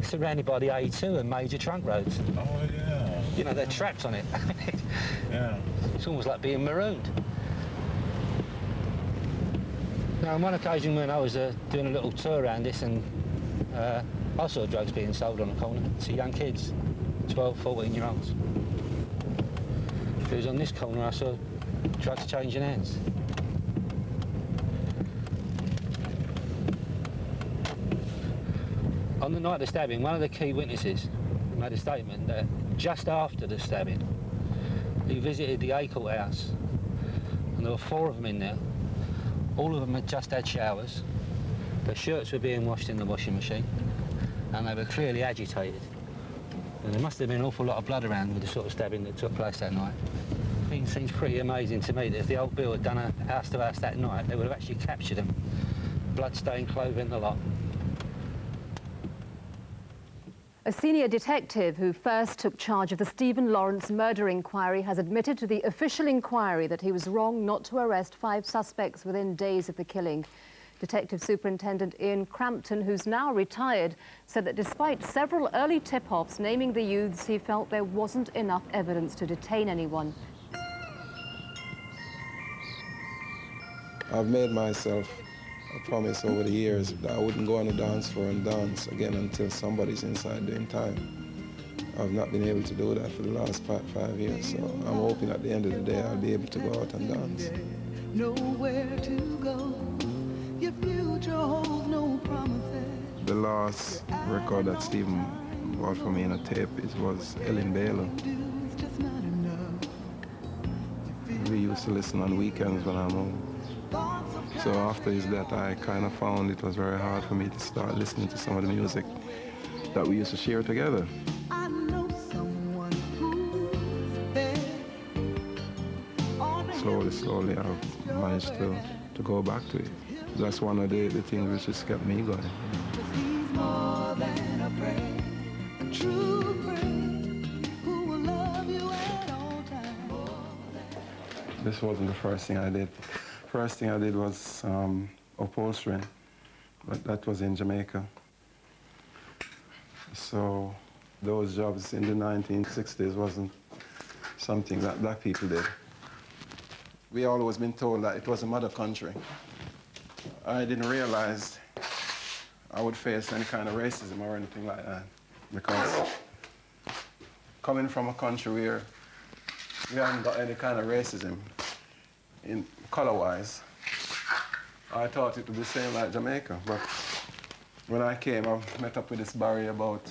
Surrounded by the A2 and major trunk roads. Oh, yeah. You know, they're trapped on it. Yeah. It's almost like being marooned. Now, on one occasion when I was doing a little tour around this, and I saw drugs being sold on the corner to young kids, 12, 14-year-olds. It was on this corner I saw drugs changing hands. On the night of the stabbing, one of the key witnesses made a statement that just after the stabbing, he visited the Acorts house, and there were 4 of them in there. All of them had just had showers. Their shirts were being washed in the washing machine, and they were clearly agitated. And there must have been an awful lot of blood around with the sort of stabbing that took place that night. I think it seems pretty amazing to me that if the old Bill had done a house to house that night, they would have actually captured them. Blood-stained clothing, the lot. A senior detective who first took charge of the Stephen Lawrence murder inquiry has admitted to the official inquiry that he was wrong not to arrest 5 suspects within days of the killing. Detective Superintendent Ian Crampton, who's now retired, said that despite several early tip-offs naming the youths, he felt there wasn't enough evidence to detain anyone. I've made myself a promise over the years that I wouldn't go on the dance floor and dance again until somebody's inside doing time. I've not been able to do that for the last 5 years, so I'm hoping at the end of the day I'll be able to go out and dance. Nowhere to go, your future holds no promises. The last record that Stephen bought for me in a tape, it was Ellen Baylor. We used to listen on weekends when I'm home. So after his death, I kind of found it was very hard for me to start listening to some of the music that we used to share together. I know someone who's there. Slowly, I've managed to go back to it. That's one of the things which has kept me going. He's more than a friend, a true friend who will love you at all times. This wasn't the first thing I did. First thing I did was upholstering, but that was in Jamaica. So those jobs in the 1960s wasn't something that black people did. We always been told that it was a mother country. I didn't realize I would face any kind of racism or anything like that, because coming from a country where we haven't got any kind of racism in color-wise, I thought it would be the same like Jamaica. But when I came, I met up with this barrier about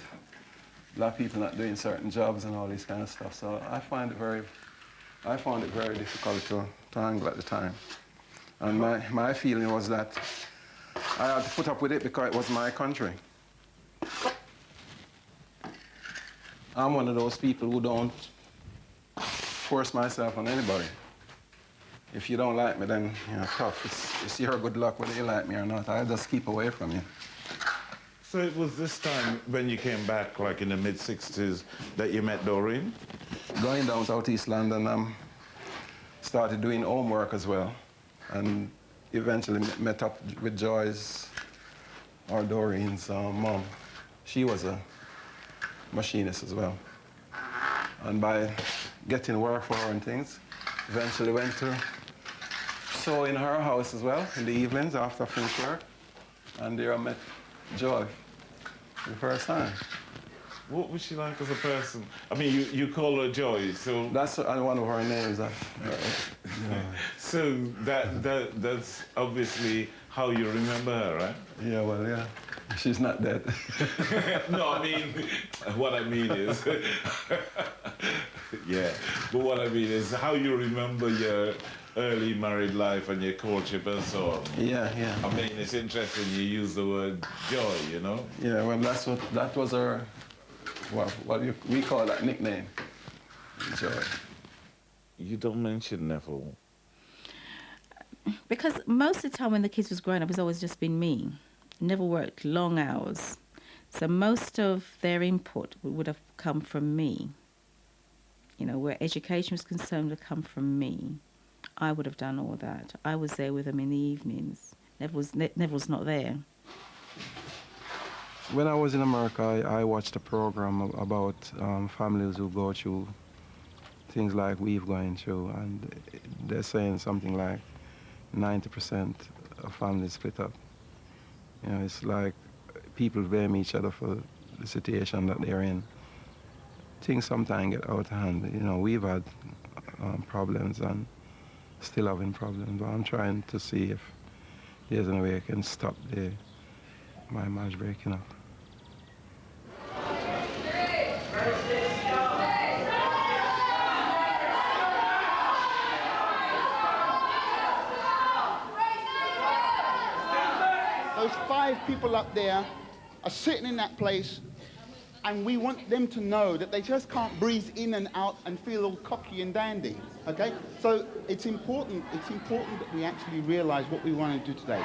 black people not doing certain jobs and all this kind of stuff. So I found it very difficult to handle at the time. And my feeling was that I had to put up with it because it was my country. I'm one of those people who don't force myself on anybody. If you don't like me, then tough. It's your good luck whether you like me or not. I'll just keep away from you. So it was this time when you came back, like in the mid-60s, that you met Doreen? Going down Southeast London, started doing homework as well, and eventually met up with Joy's, or Doreen's mom. She was a machinist as well. And by getting work for her and things, eventually went to sew in her house as well in the evenings after I finished work. And there I met Joy for the first time. What was she like as a person? I mean, you call her Joy, so... That's one of her names. So that's obviously how you remember her, right? Yeah, well, yeah. She's not dead. No, I mean, what I mean is... yeah, but what I mean is how you remember your early married life and your courtship and so on. Yeah, yeah. I mean, it's interesting you use the word joy, you know? Yeah, well, that was her, what we call that nickname, Joy. You don't mention Neville. Because most of the time when the kids was growing up, it's always just been me. Never worked long hours. So most of their input would have come from me. You know, where education was concerned, would have come from me. I would have done all that. I was there with them in the evenings. Neville's not there. When I was in America, I watched a program about families who go through things like we've gone through, and they're saying something like 90% of families split up. You know, it's like people blame each other for the situation that they're in. Things sometimes get out of hand. You know, we've had problems and still having problems, but I'm trying to see if there's any way I can stop my marriage breaking up. Those 5 people up there are sitting in that place, and we want them to know that they just can't breathe in and out and feel all cocky and dandy, okay? So it's important that we actually realize what we want to do today.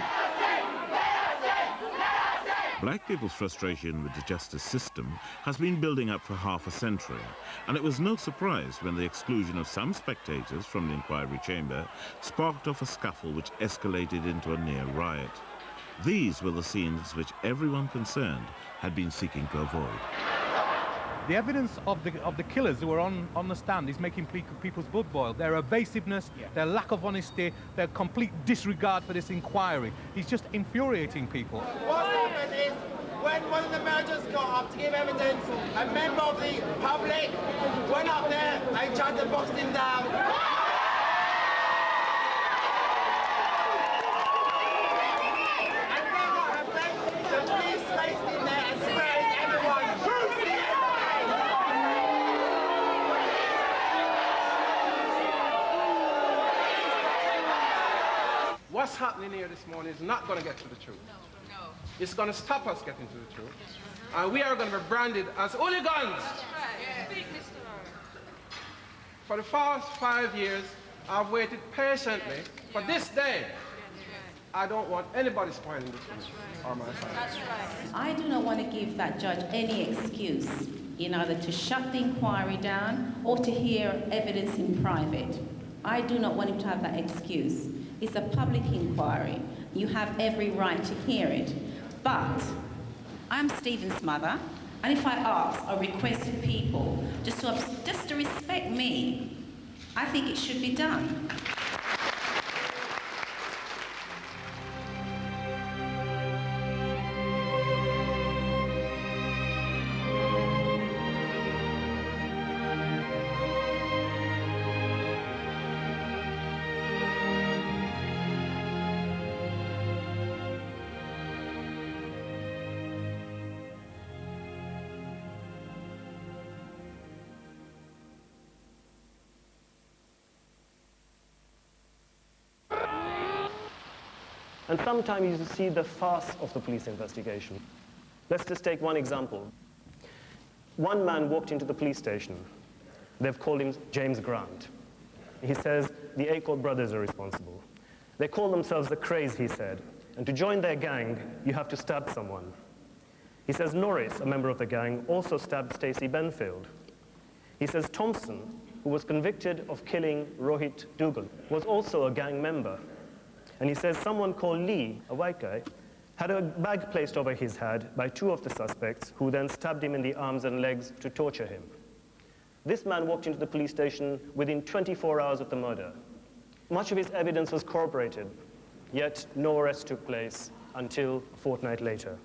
Black people's frustration with the justice system has been building up for half a century, and it was no surprise when the exclusion of some spectators from the inquiry chamber sparked off a scuffle which escalated into a near riot. These were the scenes which everyone concerned had been seeking to avoid. The evidence of the killers who were on the stand is making people's blood boil. Their evasiveness, their lack of honesty, their complete disregard for this inquiry is just infuriating people. What's happened is, when one of the merchants got up to give evidence, a member of the public went up there and tried to box him down. And then what happened? The police raced in there and sprayed everyone. What's happening here this morning is not going to get to the truth. No. It's going to stop us getting to the truth. And we are going to be branded as hooligans. For the past 5 years, I've waited patiently for this day. I don't want anybody spoiling this for me or my family. I do not want to give that judge any excuse in either to shut the inquiry down or to hear evidence in private. I do not want him to have that excuse. It's a public inquiry. You have every right to hear it. But I'm Stephen's mother, and if I ask or requested people just to respect me, I think it should be done. And sometimes you see the farce of the police investigation. Let's just take one example. One man walked into the police station. They've called him James Grant. He says the Acorn brothers are responsible. They call themselves the Craze, he said, and to join their gang, you have to stab someone. He says Norris, a member of the gang, also stabbed Stacey Benfield. He says Thompson, who was convicted of killing Rohit Dugal, was also a gang member. And he says someone called Lee, a white guy, had a bag placed over his head by two of the suspects, who then stabbed him in the arms and legs to torture him. This man walked into the police station within 24 hours of the murder. Much of his evidence was corroborated, yet no arrest took place until a fortnight later.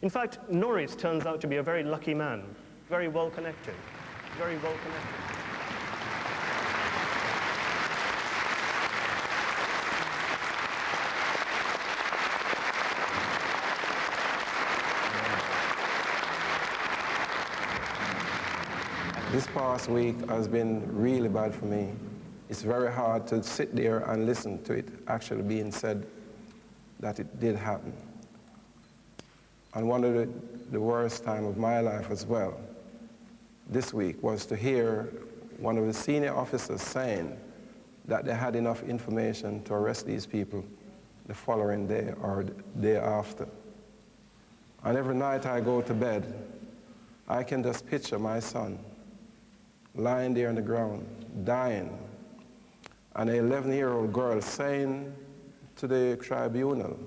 In fact, Norris turns out to be a very lucky man, very well connected, very well connected. This past week has been really bad for me. It's very hard to sit there and listen to it actually being said that it did happen. And one of the worst time of my life as well this week was to hear one of the senior officers saying that they had enough information to arrest these people the following day or the day after. And every night I go to bed, I can just picture my son lying there on the ground, dying, and an 11-year-old girl saying to the tribunal,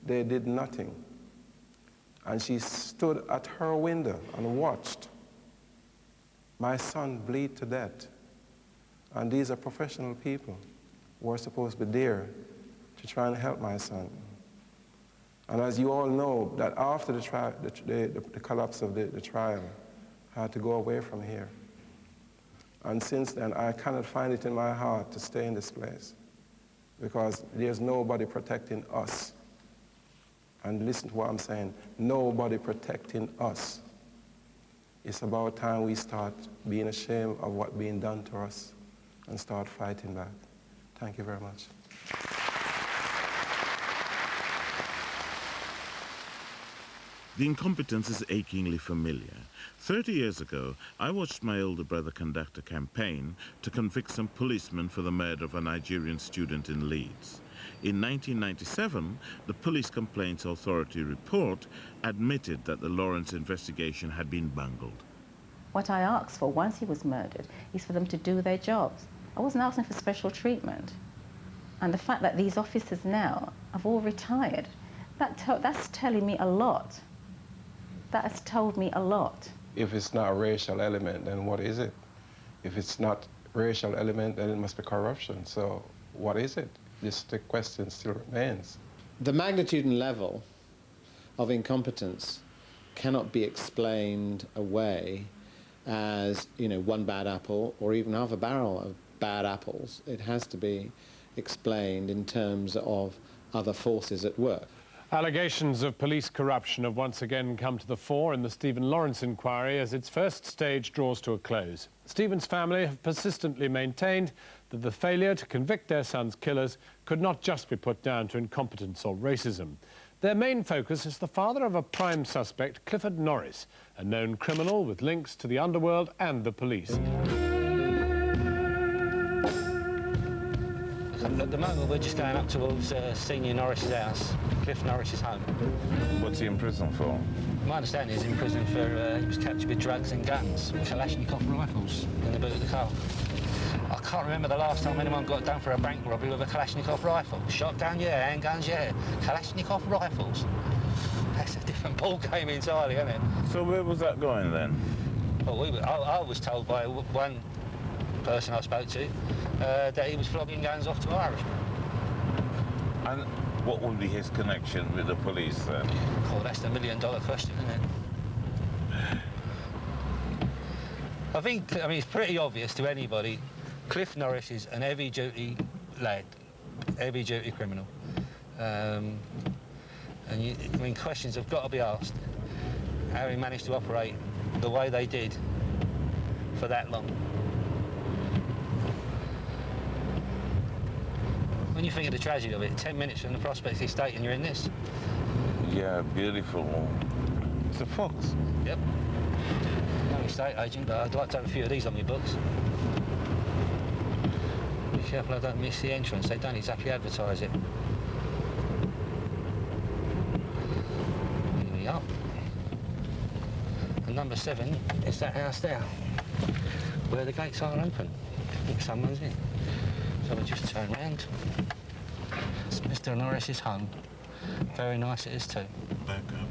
they did nothing. And she stood at her window and watched my son bleed to death. And these are professional people who are supposed to be there to try and help my son. And as you all know, that after the collapse of the trial, I had to go away from here. And since then, I cannot find it in my heart to stay in this place because there's nobody protecting us. And listen to what I'm saying, nobody protecting us. It's about time we start being ashamed of what's being done to us and start fighting back. Thank you very much. The incompetence is achingly familiar. 30 years ago, I watched my older brother conduct a campaign to convict some policemen for the murder of a Nigerian student in Leeds. In 1997, the Police Complaints Authority report admitted that the Lawrence investigation had been bungled. What I asked for once he was murdered is for them to do their jobs. I wasn't asking for special treatment. And the fact that these officers now have all retired, That's telling me a lot. That has told me a lot. If it's not a racial element, then what is it? If it's not racial element, then it must be corruption. So what is it? The question still remains. The magnitude and level of incompetence cannot be explained away as, you know, one bad apple or even half a barrel of bad apples. It has to be explained in terms of other forces at work. Allegations of police corruption have once again come to the fore in the Stephen Lawrence inquiry as its first stage draws to a close. Stephen's family have persistently maintained that the failure to convict their son's killers could not just be put down to incompetence or racism. Their main focus is the father of a prime suspect, Clifford Norris, a known criminal with links to the underworld and the police. At the moment, we're just going up towards Senior Norris's house, Cliff Norris's home. What's he in prison for? My understanding is he's in prison for he was captured with drugs and guns, Kalashnikov rifles in the boot of the car. I can't remember the last time anyone got done for a bank robbery with a Kalashnikov rifle. Shotgun, yeah, handguns, yeah. Kalashnikov rifles. That's a different ball game entirely, isn't it? So where was that going then? Well, I was told by one person I spoke to that he was flogging guns off to Irishmen. And what would be his connection with the police then? Oh, that's the million-dollar question, isn't it? I mean, it's pretty obvious to anybody. Cliff Norris is an heavy-duty lad, heavy-duty criminal. Questions have got to be asked. How he managed to operate the way they did for that long. When you think of the tragedy of it, 10 minutes from the Prospect Estate and you're in this. Yeah, beautiful. It's a fox. Yep. I'm an estate agent, but I'd like to have a few of these on my books. Be careful I don't miss the entrance. They don't exactly advertise it. Here we are. And number 7 is that house there, where the gates are open. I think someone's in. So we just turn round. It's Mr. Norris's home. Very nice it is too. Back up.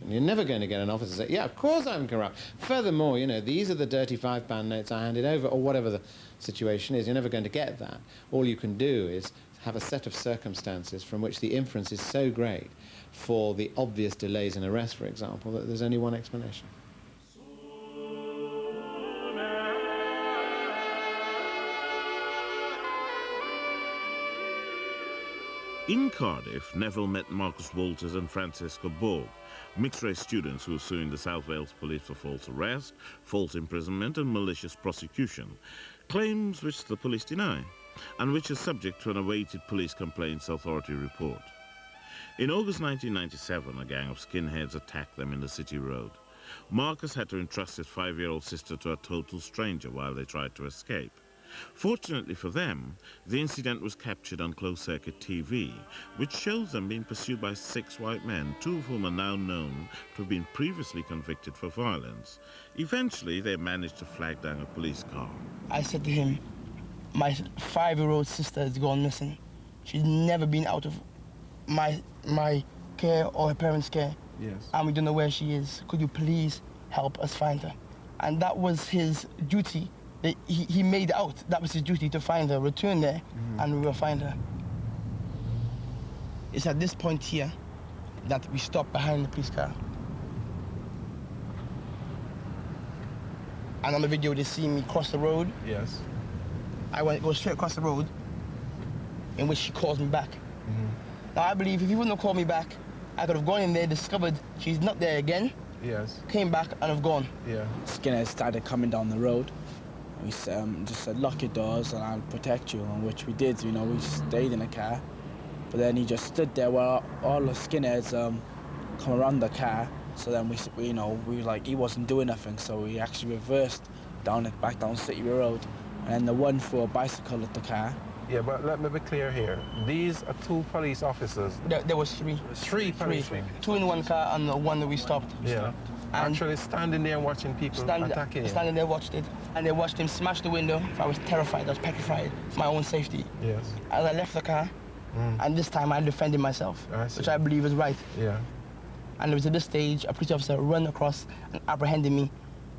You're never going to get an officer to say, yeah, of course I'm corrupt. Furthermore, you know, these are the dirty £5 notes I handed over, or whatever the situation is. You're never going to get that. All you can do is have a set of circumstances from which the inference is so great for the obvious delays in arrest, for example, that there's only one explanation. In Cardiff, Neville met Marcus Walters and Francesca Borg, mixed-race students who were suing the South Wales Police for false arrest, false imprisonment and malicious prosecution, claims which the police deny, and which are subject to an awaited police complaints authority report. In August 1997, a gang of skinheads attacked them in the City Road. Marcus had to entrust his 5-year-old sister to a total stranger while they tried to escape. Fortunately for them, the incident was captured on closed-circuit TV, which shows them being pursued by 6 white men, 2 of whom are now known to have been previously convicted for violence. Eventually, they managed to flag down a police car. I said to him, my 5-year-old sister has gone missing. She's never been out of my care or her parents' care. Yes. And we don't know where she is. Could you please help us find her? And that was his duty. He made out that was his duty, to find her, return there, and we will find her. It's at this point here that we stop behind the police car. And on the video, they see me cross the road. Yes. I go straight across the road, in which she calls me back. Now, I believe if he wouldn't have called me back, I could have gone in there, discovered she's not there again. Yes. Came back and have gone. Yeah. Skinheads started coming down the road. We just said, lock your doors and I'll protect you, and which we did, you know, we stayed in the car. But then he just stood there while all the skinheads come around the car. So then we like, he wasn't doing nothing, so we actually reversed back down City Road. And then the one threw a bicycle at the car. Yeah, but let me be clear here. These are 2 police officers. There was 3. 3 police. 2 in one car and the one that we stopped. Yeah. And actually standing there and watching people attacking you. Standing there, watched it. And they watched him smash the window. I was terrified, I was petrified for my own safety. Yes. As I left the car, And this time I defended myself, which I believe is right. Yeah. And it was at this stage a police officer ran across and apprehended me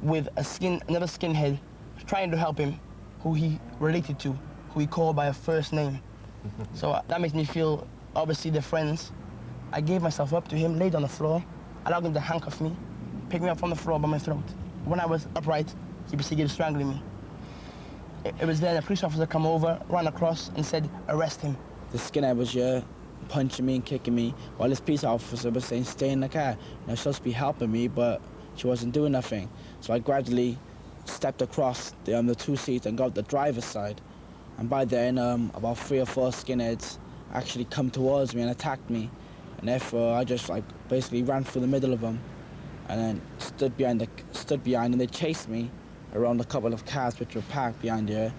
with another skinhead trying to help him, who he related to, who he called by a first name. So that makes me feel, obviously they're friends. I gave myself up to him, laid on the floor, allowed him to handcuff me, pick me up from the floor by my throat. When I was upright, he proceeded to strangle me. It was then a police officer come over, ran across and said, arrest him. The skinhead was punching me and kicking me, while this police officer was saying, stay in the car. Now, she's supposed to be helping me, but she wasn't doing nothing. So I gradually stepped across the 2 seats and got the driver's side. And by then, about 3 or 4 skinheads actually come towards me and attacked me. And therefore, I just basically ran through the middle of them and then stood behind and they chased me around a couple of cars which were parked behind here.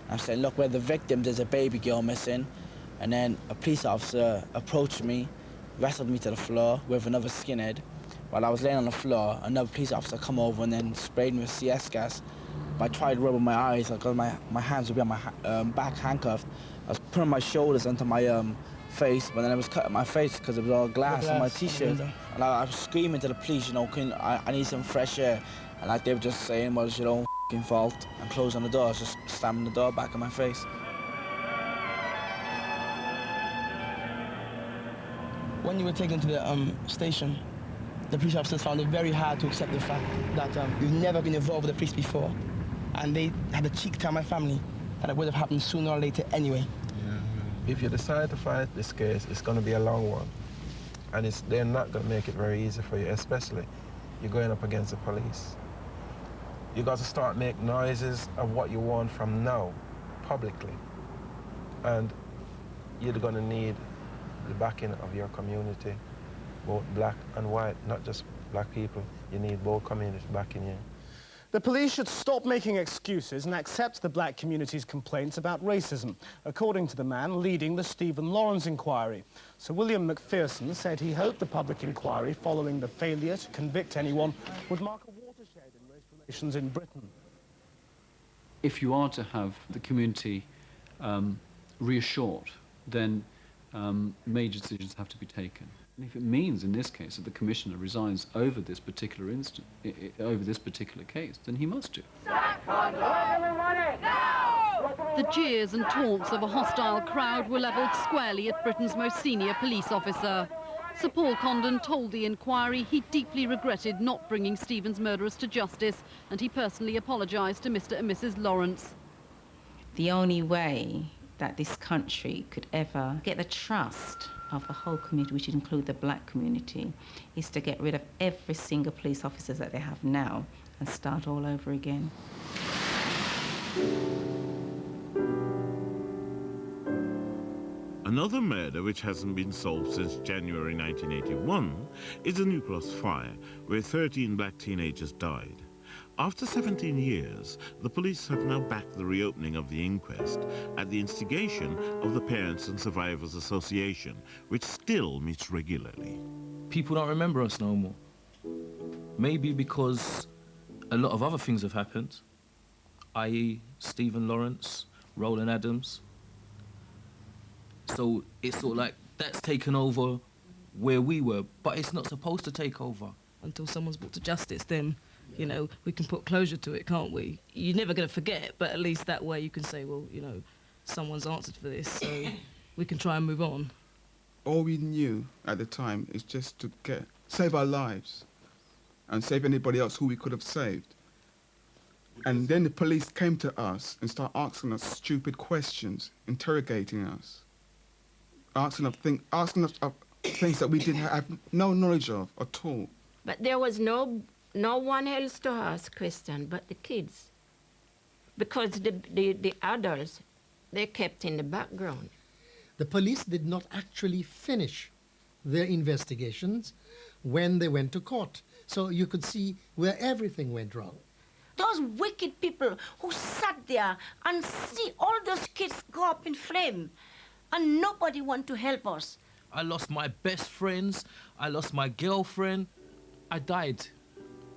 I'm saying, look, where the victims, there's a baby girl missing. And then a police officer approached me, wrestled me to the floor with another skinhead. While I was laying on the floor, another police officer come over and then sprayed me with CS gas. I tried rubbing my eyes because my hands would be on my back handcuffed. I was putting my shoulders onto my face, but then I was cutting my face because it was all glass on my t-shirt. And I was screaming to the police, you know, I need some fresh air. And they were just saying, well, it's your own f***ing fault, and closing the door, just slamming the door back in my face. When you were taken to the station, the police officers found it very hard to accept the fact that you've never been involved with the police before. And they had the cheek to tell my family that it would have happened sooner or later anyway. Yeah. If you decide to fight this case, it's going to be a long one. And they're not going to make it very easy for you, especially you're going up against the police. You got to start making noises of what you want from now, publicly. And you're going to need the backing of your community, both black and white, not just black people. You need both communities backing you. The police should stop making excuses and accept the black community's complaints about racism, according to the man leading the Stephen Lawrence inquiry. Sir William Macpherson said he hoped the public inquiry following the failure to convict anyone would mark a watershed in race relations in Britain. If you are to have the community reassured, then major decisions have to be taken. And if it means, in this case, that the Commissioner resigns over this particular over this particular case, then he must do. The jeers and taunts of a hostile crowd were levelled squarely at Britain's most senior police officer. Sir Paul Condon told the inquiry he deeply regretted not bringing Stephen's murderers to justice, and he personally apologised to Mr. and Mrs. Lawrence. The only way that this country could ever get the trust of the whole community, which include the black community, is to get rid of every single police officer that they have now and start all over again. Another murder which hasn't been solved since January 1981 is the New Cross fire, where 13 black teenagers died. After 17 years, the police have now backed the reopening of the inquest at the instigation of the Parents and Survivors Association, which still meets regularly. People don't remember us no more. Maybe because a lot of other things have happened, i.e. Stephen Lawrence, Roland Adams. So it's sort of like that's taken over where we were, but it's not supposed to take over. Until someone's brought to justice, then you know, we can put closure to it, can't we? You're never going to forget, but at least that way you can say, well, you know, someone's answered for this, so we can try and move on. All we knew at the time is just to save our lives and save anybody else who we could have saved. And then the police came to us and started asking us stupid questions, interrogating us, asking us things that we didn't have no knowledge of at all. But there was no one else to ask questions but the kids, because the adults, they kept in the background. The police did not actually finish their investigations when they went to court. So you could see where everything went wrong. Those wicked people who sat there and see all those kids go up in flame, and nobody want to help us. I lost my best friends, I lost my girlfriend, I died.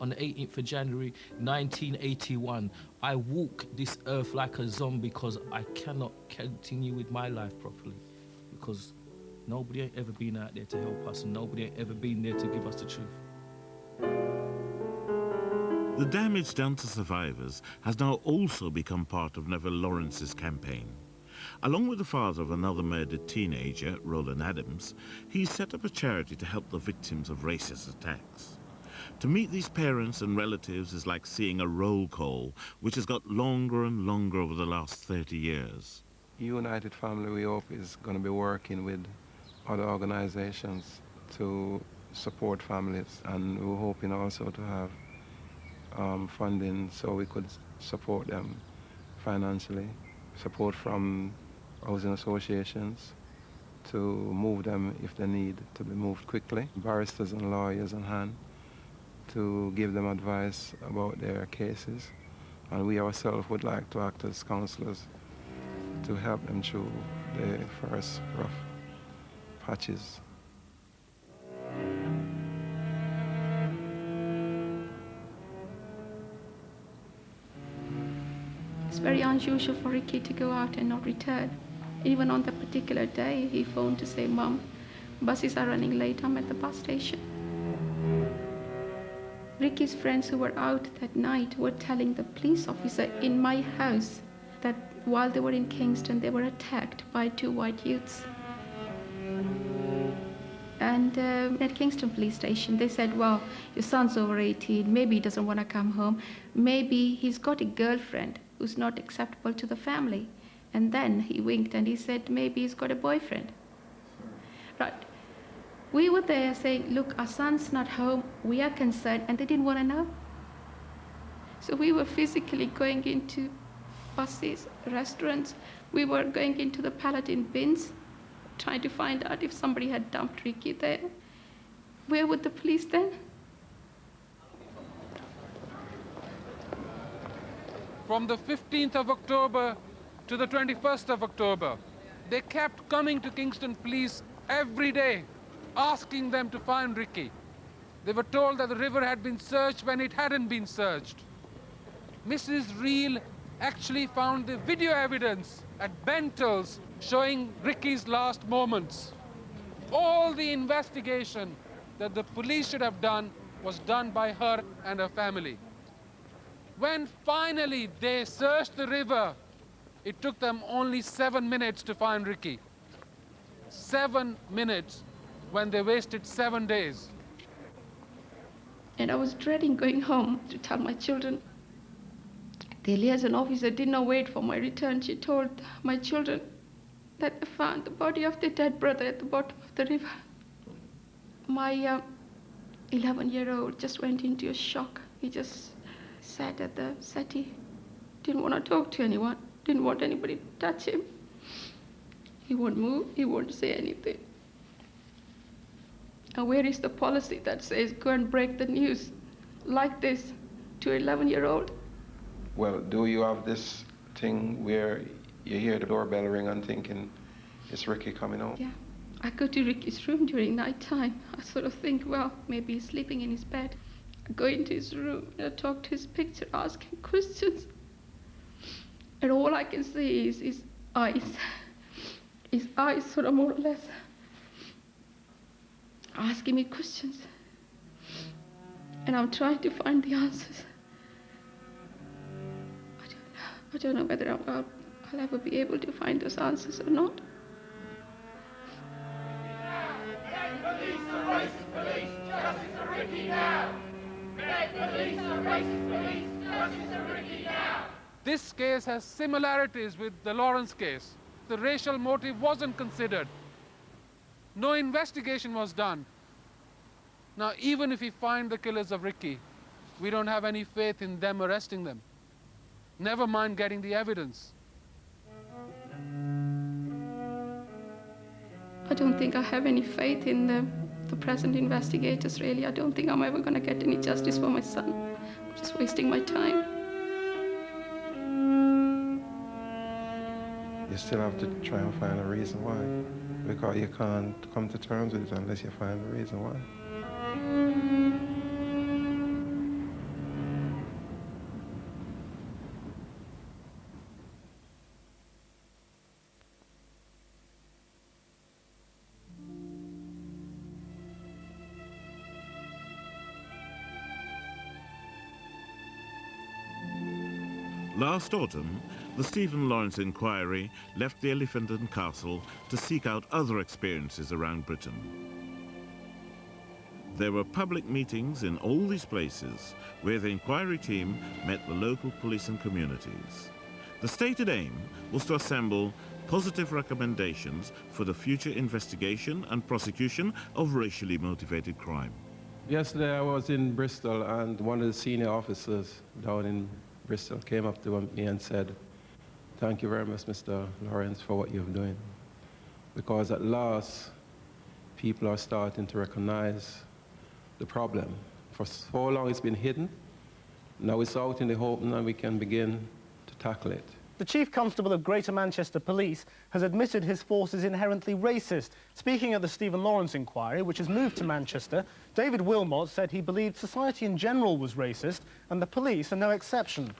On the 18th of January, 1981, I walk this earth like a zombie because I cannot continue with my life properly. because nobody ain't ever been out there to help us, and nobody ain't ever been there to give us the truth. The damage done to survivors has now also become part of Neville Lawrence's campaign. Along with the father of another murdered teenager, Roland Adams, he set up a charity to help the victims of racist attacks. To meet these parents and relatives is like seeing a roll call, which has got longer and longer over the last 30 years. United Family, we hope, is going to be working with other organizations to support families, and we're hoping also to have funding so we could support them financially, support from housing associations to move them if they need to be moved quickly, barristers and lawyers on hand to give them advice about their cases, and we ourselves would like to act as counselors to help them through the first rough patches. It's very unusual for Ricky to go out and not return. Even on that particular day, he phoned to say, "Mom, buses are running late, I'm at the bus station." Ricky's friends who were out that night were telling the police officer in my house that while they were in Kingston, they were attacked by 2 white youths. And at Kingston police station, they said, "Well, your son's over 18, maybe he doesn't want to come home. Maybe he's got a girlfriend who's not acceptable to the family." And then he winked and he said, "Maybe he's got a boyfriend." Right. We were there saying, "Look, our son's not home, we are concerned," and they didn't want to know. So we were physically going into buses, restaurants, we were going into the Paladin bins, trying to find out if somebody had dumped Ricky there. Where would the police then? From the 15th of October to the 21st of October, they kept coming to Kingston Police every day, asking them to find Ricky. They were told that the river had been searched when it hadn't been searched. Mrs. Reel actually found the video evidence at Bentel's showing Ricky's last moments. All the investigation that the police should have done was done by her and her family. When finally they searched the river, it took them only 7 minutes to find Ricky. 7 minutes when they wasted 7 days. And I was dreading going home to tell my children. The liaison officer did not wait for my return. She told my children that they found the body of their dead brother at the bottom of the river. My 11-year-old just went into a shock. He just sat at the settee, didn't want to talk to anyone, didn't want anybody to touch him. He won't move, he won't say anything. And where is the policy that says go and break the news like this to an 11-year-old? Well, do you have this thing where you hear the doorbell ring and thinking, is Ricky coming home? Yeah. I go to Ricky's room during night time. I sort of think, well, maybe he's sleeping in his bed. I go into his room and I talk to his picture, ask him questions. And all I can see is his eyes. His eyes sort of more or less asking me questions. And I'm trying to find the answers. I don't know whether I'll ever be able to find those answers or not. Make police the racist police, justice for Ricky now! Make police the racist police, justice for Ricky now! This case has similarities with the Lawrence case. The racial motive wasn't considered. No investigation was done. Now, even if we find the killers of Ricky, we don't have any faith in them arresting them. Never mind getting the evidence. I don't think I have any faith in the present investigators, really. I don't think I'm ever going to get any justice for my son. I'm just wasting my time. You still have to try and find a reason why, because you can't come to terms with it unless you find the reason why. Last autumn, the Stephen Lawrence inquiry left the Elephant and Castle to seek out other experiences around Britain. There were public meetings in all these places where the inquiry team met the local police and communities. The stated aim was to assemble positive recommendations for the future investigation and prosecution of racially motivated crime. Yesterday I was in Bristol, and one of the senior officers down in Bristol came up to me and said, "Thank you very much, Mr. Lawrence, for what you're doing. Because at last, people are starting to recognize the problem. For so long it's been hidden. Now it's out in the open and we can begin to tackle it." The Chief Constable of Greater Manchester Police has admitted his force is inherently racist. Speaking at the Stephen Lawrence inquiry, which has moved to Manchester, David Wilmot said he believed society in general was racist and the police are no exception.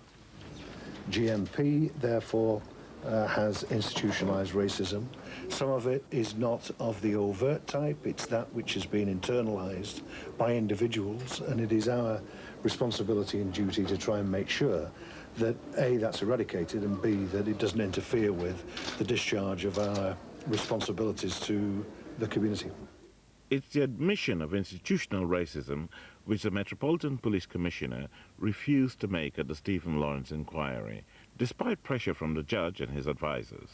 GMP, therefore, has institutionalised racism. Some of it is not of the overt type, it's that which has been internalised by individuals, and it is our responsibility and duty to try and make sure that A, that's eradicated, and B, that it doesn't interfere with the discharge of our responsibilities to the community. It's the admission of institutional racism which the Metropolitan Police Commissioner refused to make at the Stephen Lawrence inquiry, despite pressure from the judge and his advisers.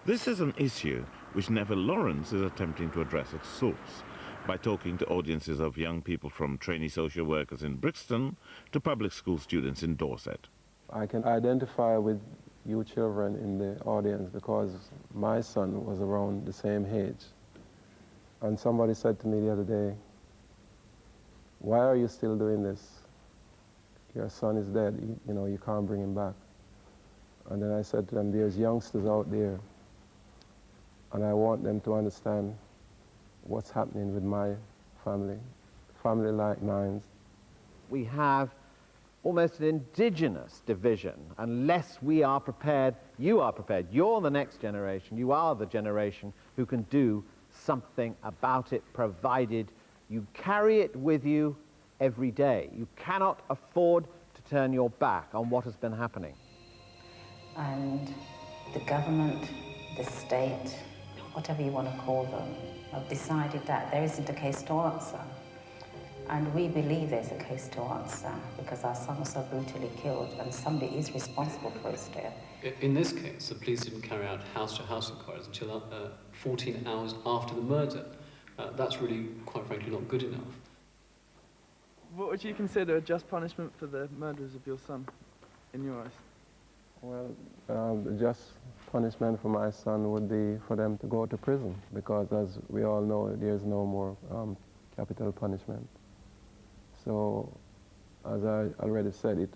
This is an issue which Neville Lawrence is attempting to address at source by talking to audiences of young people from trainee social workers in Brixton to public school students in Dorset. I can identify with you children in the audience because my son was around the same age. And somebody said to me the other day, "Why are you still doing this? Your son is dead, you know, you can't bring him back." And then I said to them, there's youngsters out there, and I want them to understand what's happening with my family like mine. We have almost an indigenous division unless we are prepared, you are prepared, you're the next generation, you are the generation who can do something about it, provided you carry it with you every day. You cannot afford to turn your back on what has been happening. And the government, the state, whatever you want to call them, have decided that there isn't a case to answer. And we believe there's a case to answer because our son was so brutally killed and somebody is responsible for his death. In this case, the police didn't carry out house-to-house inquiries until 14 hours after the murder. That's really, quite frankly, not good enough. What would you consider a just punishment for the murderers of your son, in your eyes? Well, the just punishment for my son would be for them to go to prison because, as we all know, there's no more capital punishment. So, as I already said, it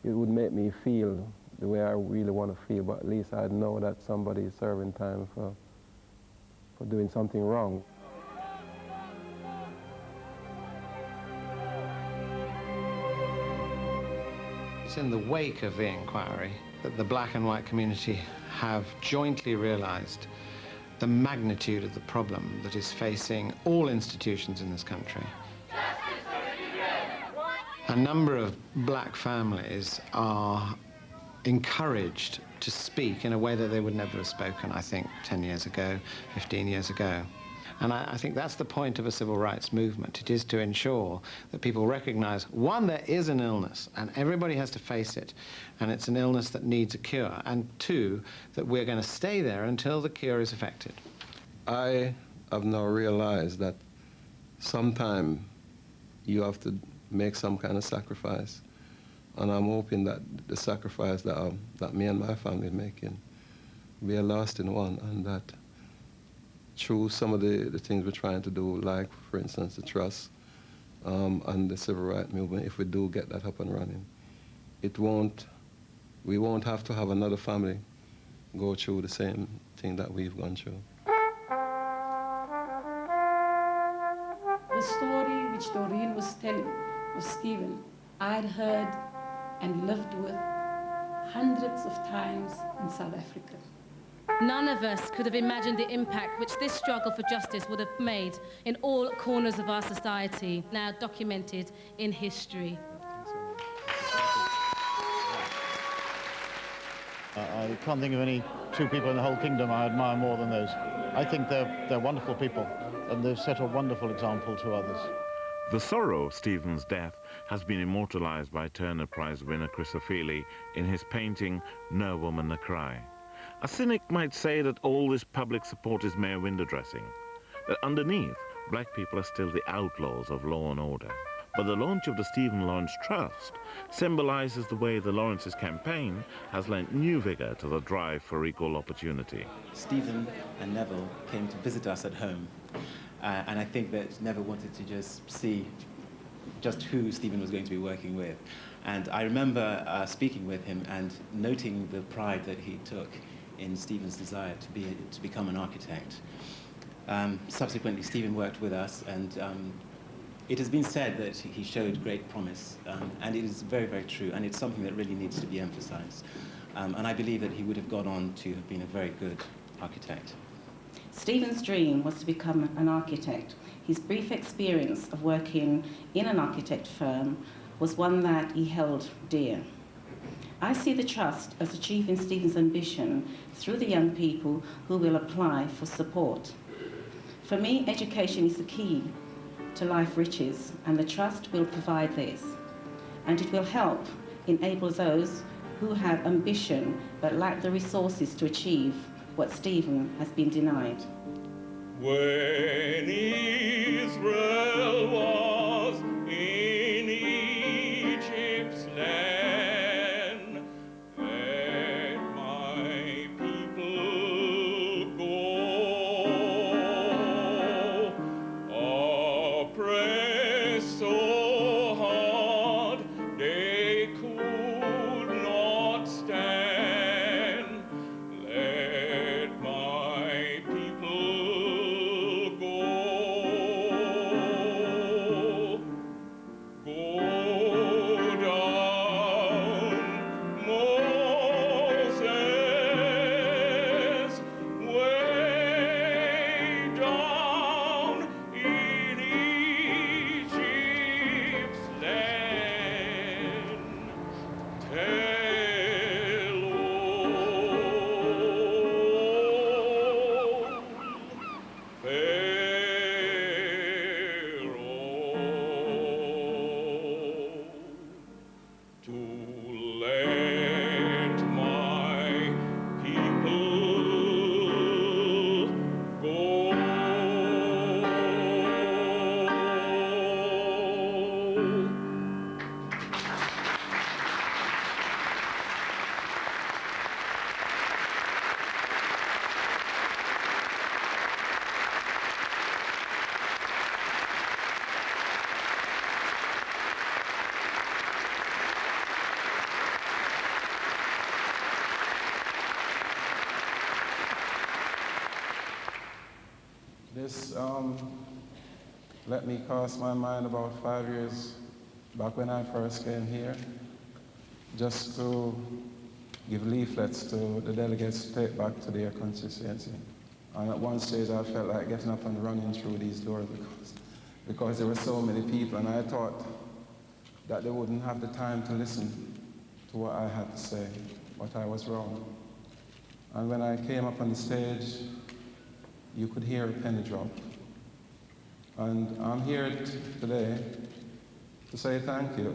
would make me feel the way I really want to feel, but at least I'd know that somebody is serving time for doing something wrong. It's in the wake of the inquiry that the black and white community have jointly realized the magnitude of the problem that is facing all institutions in this country. A number of black families are encouraged to speak in a way that they would never have spoken, I think, 10 years ago, 15 years ago. And I think that's the point of a civil rights movement. It is to ensure that people recognize, one, there is an illness, and everybody has to face it, and it's an illness that needs a cure, and two, that we're going to stay there until the cure is effected. I have now realized that sometime you have to make some kind of sacrifice. And I'm hoping that the sacrifice that me and my family are making be a lasting one, and that through some of the things we're trying to do, like, for instance, the trust and the civil rights movement, if we do get that up and running, we won't have to have another family go through the same thing that we've gone through. The story which Doreen was telling of Stephen, I'd heard and lived with hundreds of times in South Africa. None of us could have imagined the impact which this struggle for justice would have made in all corners of our society, now documented in history. I can't think of any two people in the whole kingdom I admire more than those. I think they're wonderful people, and they've set a wonderful example to others. The sorrow of Stephen's death has been immortalized by Turner Prize winner Chris O'Feely in his painting No Woman to Cry. A cynic might say that all this public support is mere window dressing, that underneath, black people are still the outlaws of law and order. But the launch of the Stephen Lawrence Trust symbolizes the way the Lawrence's campaign has lent new vigor to the drive for equal opportunity. Stephen and Neville came to visit us at home, and I think that Neville wanted to just see just who Stephen was going to be working with. And I remember speaking with him and noting the pride that he took in Stephen's desire to become an architect. Subsequently, Stephen worked with us, and it has been said that he showed great promise, and it is very, very true, and it's something that really needs to be emphasized. And I believe that he would have gone on to have been a very good architect. Stephen's dream was to become an architect. His brief experience of working in an architect firm was one that he held dear. I see the Trust as achieving Stephen's ambition through the young people who will apply for support. For me, education is the key to life riches, and the Trust will provide this. And it will help enable those who have ambition but lack the resources to achieve what Stephen has been denied. When Israel was in Egypt's land, let my people go. Oppressed so hard they could not stand. Let my people go. Go down, Moses, way down in Egypt's land. Tell old Pharaoh to let my people go. This let me cast my mind about 5 years back when I first came here, just to give leaflets to the delegates to take back to their constituency. And at one stage I felt like getting up and running through these doors because there were so many people, and I thought that they wouldn't have the time to listen to what I had to say, what I was wrong. And when I came up on the stage, you could hear a penny drop. And I'm here today to say thank you.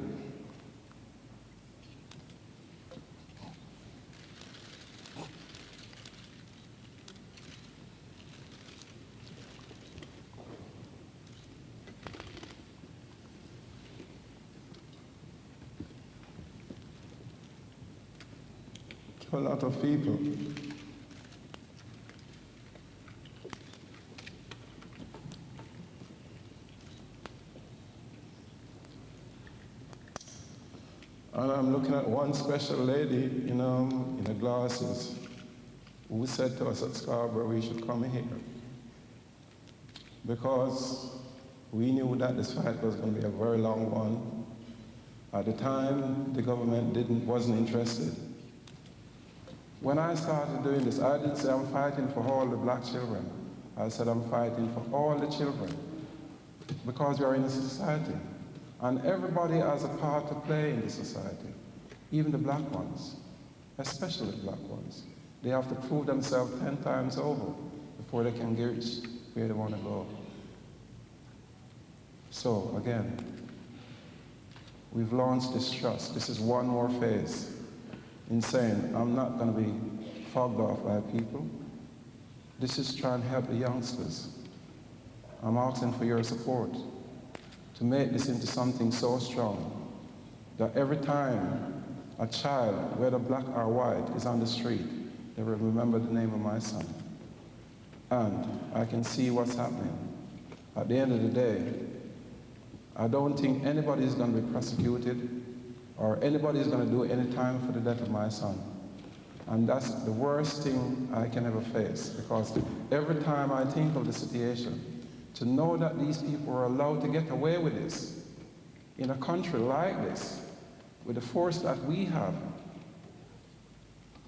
To a lot of people. And I'm looking at one special lady, in the glasses, who said to us at Scarborough we should come here because we knew that this fight was going to be a very long one. At the time, the government wasn't interested. When I started doing this, I didn't say I'm fighting for all the black children. I said I'm fighting for all the children because we are in a society. And everybody has a part to play in the society, even the black ones. especially the black ones. They have to prove themselves 10 times over before they can reach where they want to go. So again, we've launched this trust. This is one more phase in saying, I'm not going to be fogged off by people. This is trying to help the youngsters. I'm asking for your support to make this into something so strong that every time a child, whether black or white, is on the street, they will remember the name of my son. And I can see what's happening. At the end of the day, I don't think anybody is going to be prosecuted or anybody is going to do any time for the death of my son. And that's the worst thing I can ever face, because every time I think of the situation, to know that these people are allowed to get away with this in a country like this, with the force that we have,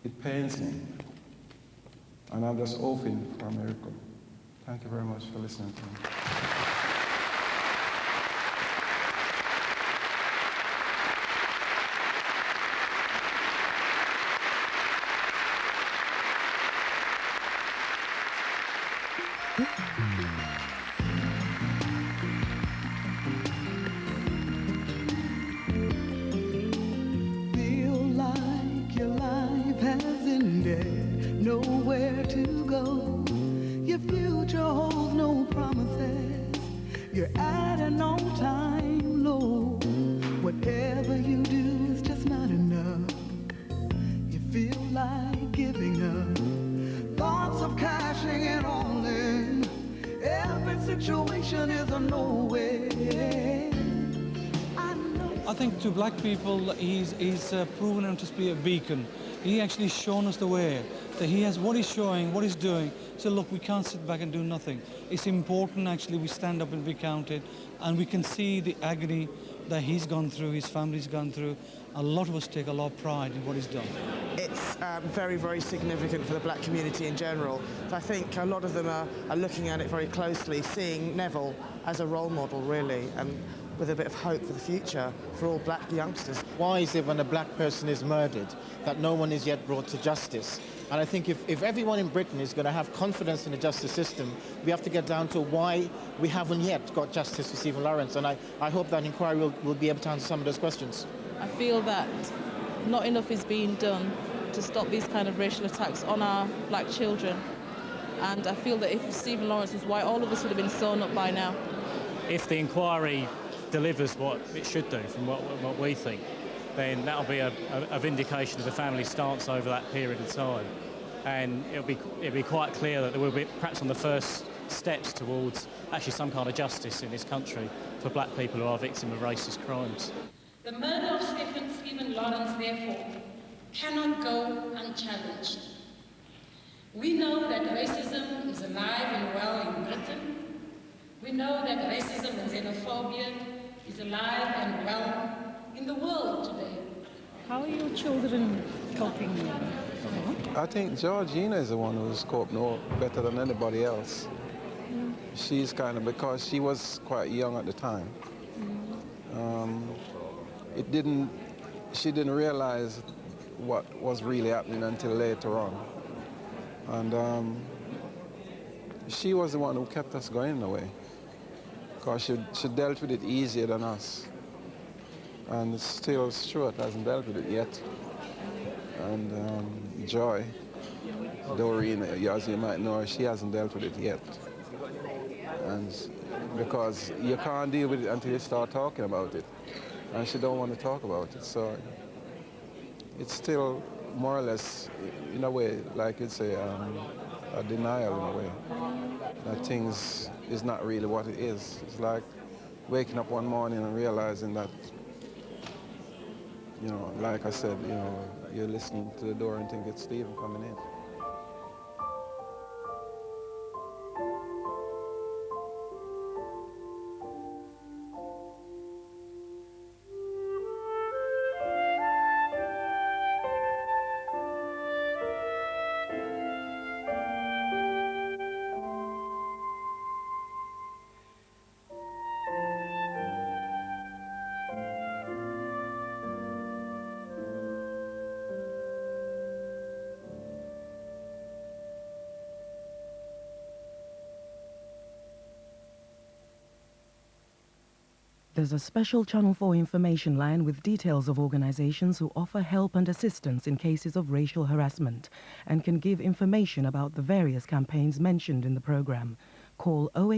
it pains me. And I'm just hoping for a miracle. Thank you very much for listening to me. Feel like your life has ended, nowhere to go. Your future holds no promises. You're at an all-time low. Whatever you do is just not enough. You feel like giving up. Thoughts of cashing in all in. Every situation is a nowhere. I think to black people, he's proven him to be a beacon. He actually shown us the way, that he has what he's showing, what he's doing. So look, we can't sit back and do nothing. It's important actually we stand up and be counted, and we can see the agony that he's gone through, his family's gone through. A lot of us take a lot of pride in what he's done. It's very, very significant for the black community in general. I think a lot of them are looking at it very closely, seeing Neville as a role model, really, and with a bit of hope for the future for all black youngsters. Why is it when a black person is murdered that no one is yet brought to justice? And I think if everyone in Britain is going to have confidence in the justice system, we have to get down to why we haven't yet got justice for Stephen Lawrence. And I hope that inquiry will be able to answer some of those questions. I feel that not enough is being done to stop these kind of racial attacks on our black children. And I feel that if Stephen Lawrence was white, all of us would have been sewn up by now. If the inquiry delivers what it should do from what we think, then that'll be a vindication of the family's stance over that period of time. And it'll be quite clear that there will be perhaps on the first steps towards actually some kind of justice in this country for black people who are victims of racist crimes. The murder of Stephen Lawrence, therefore, cannot go unchallenged. We know that racism is alive and well in Britain. We know that racism and xenophobia is alive and well in the world today. How are your children coping? I think Georgina is the one who's coped better than anybody else. She's kind of, because she was quite young at the time. She didn't realize what was really happening until later on. And she was the one who kept us going in a way, because she dealt with it easier than us. And still Stuart hasn't dealt with it yet. And Joy, Doreen, as you might know, she hasn't dealt with it yet. And because you can't deal with it until you start talking about it. And she don't want to talk about it. So it's still more or less, in a way, like you'd say, a denial in a way. That things is not really what it is. It's like waking up one morning and realizing that, you know, like I said, you know, you're listening to the door and think it's Stephen coming in. There's a special Channel 4 information line with details of organizations who offer help and assistance in cases of racial harassment and can give information about the various campaigns mentioned in the program. Call 08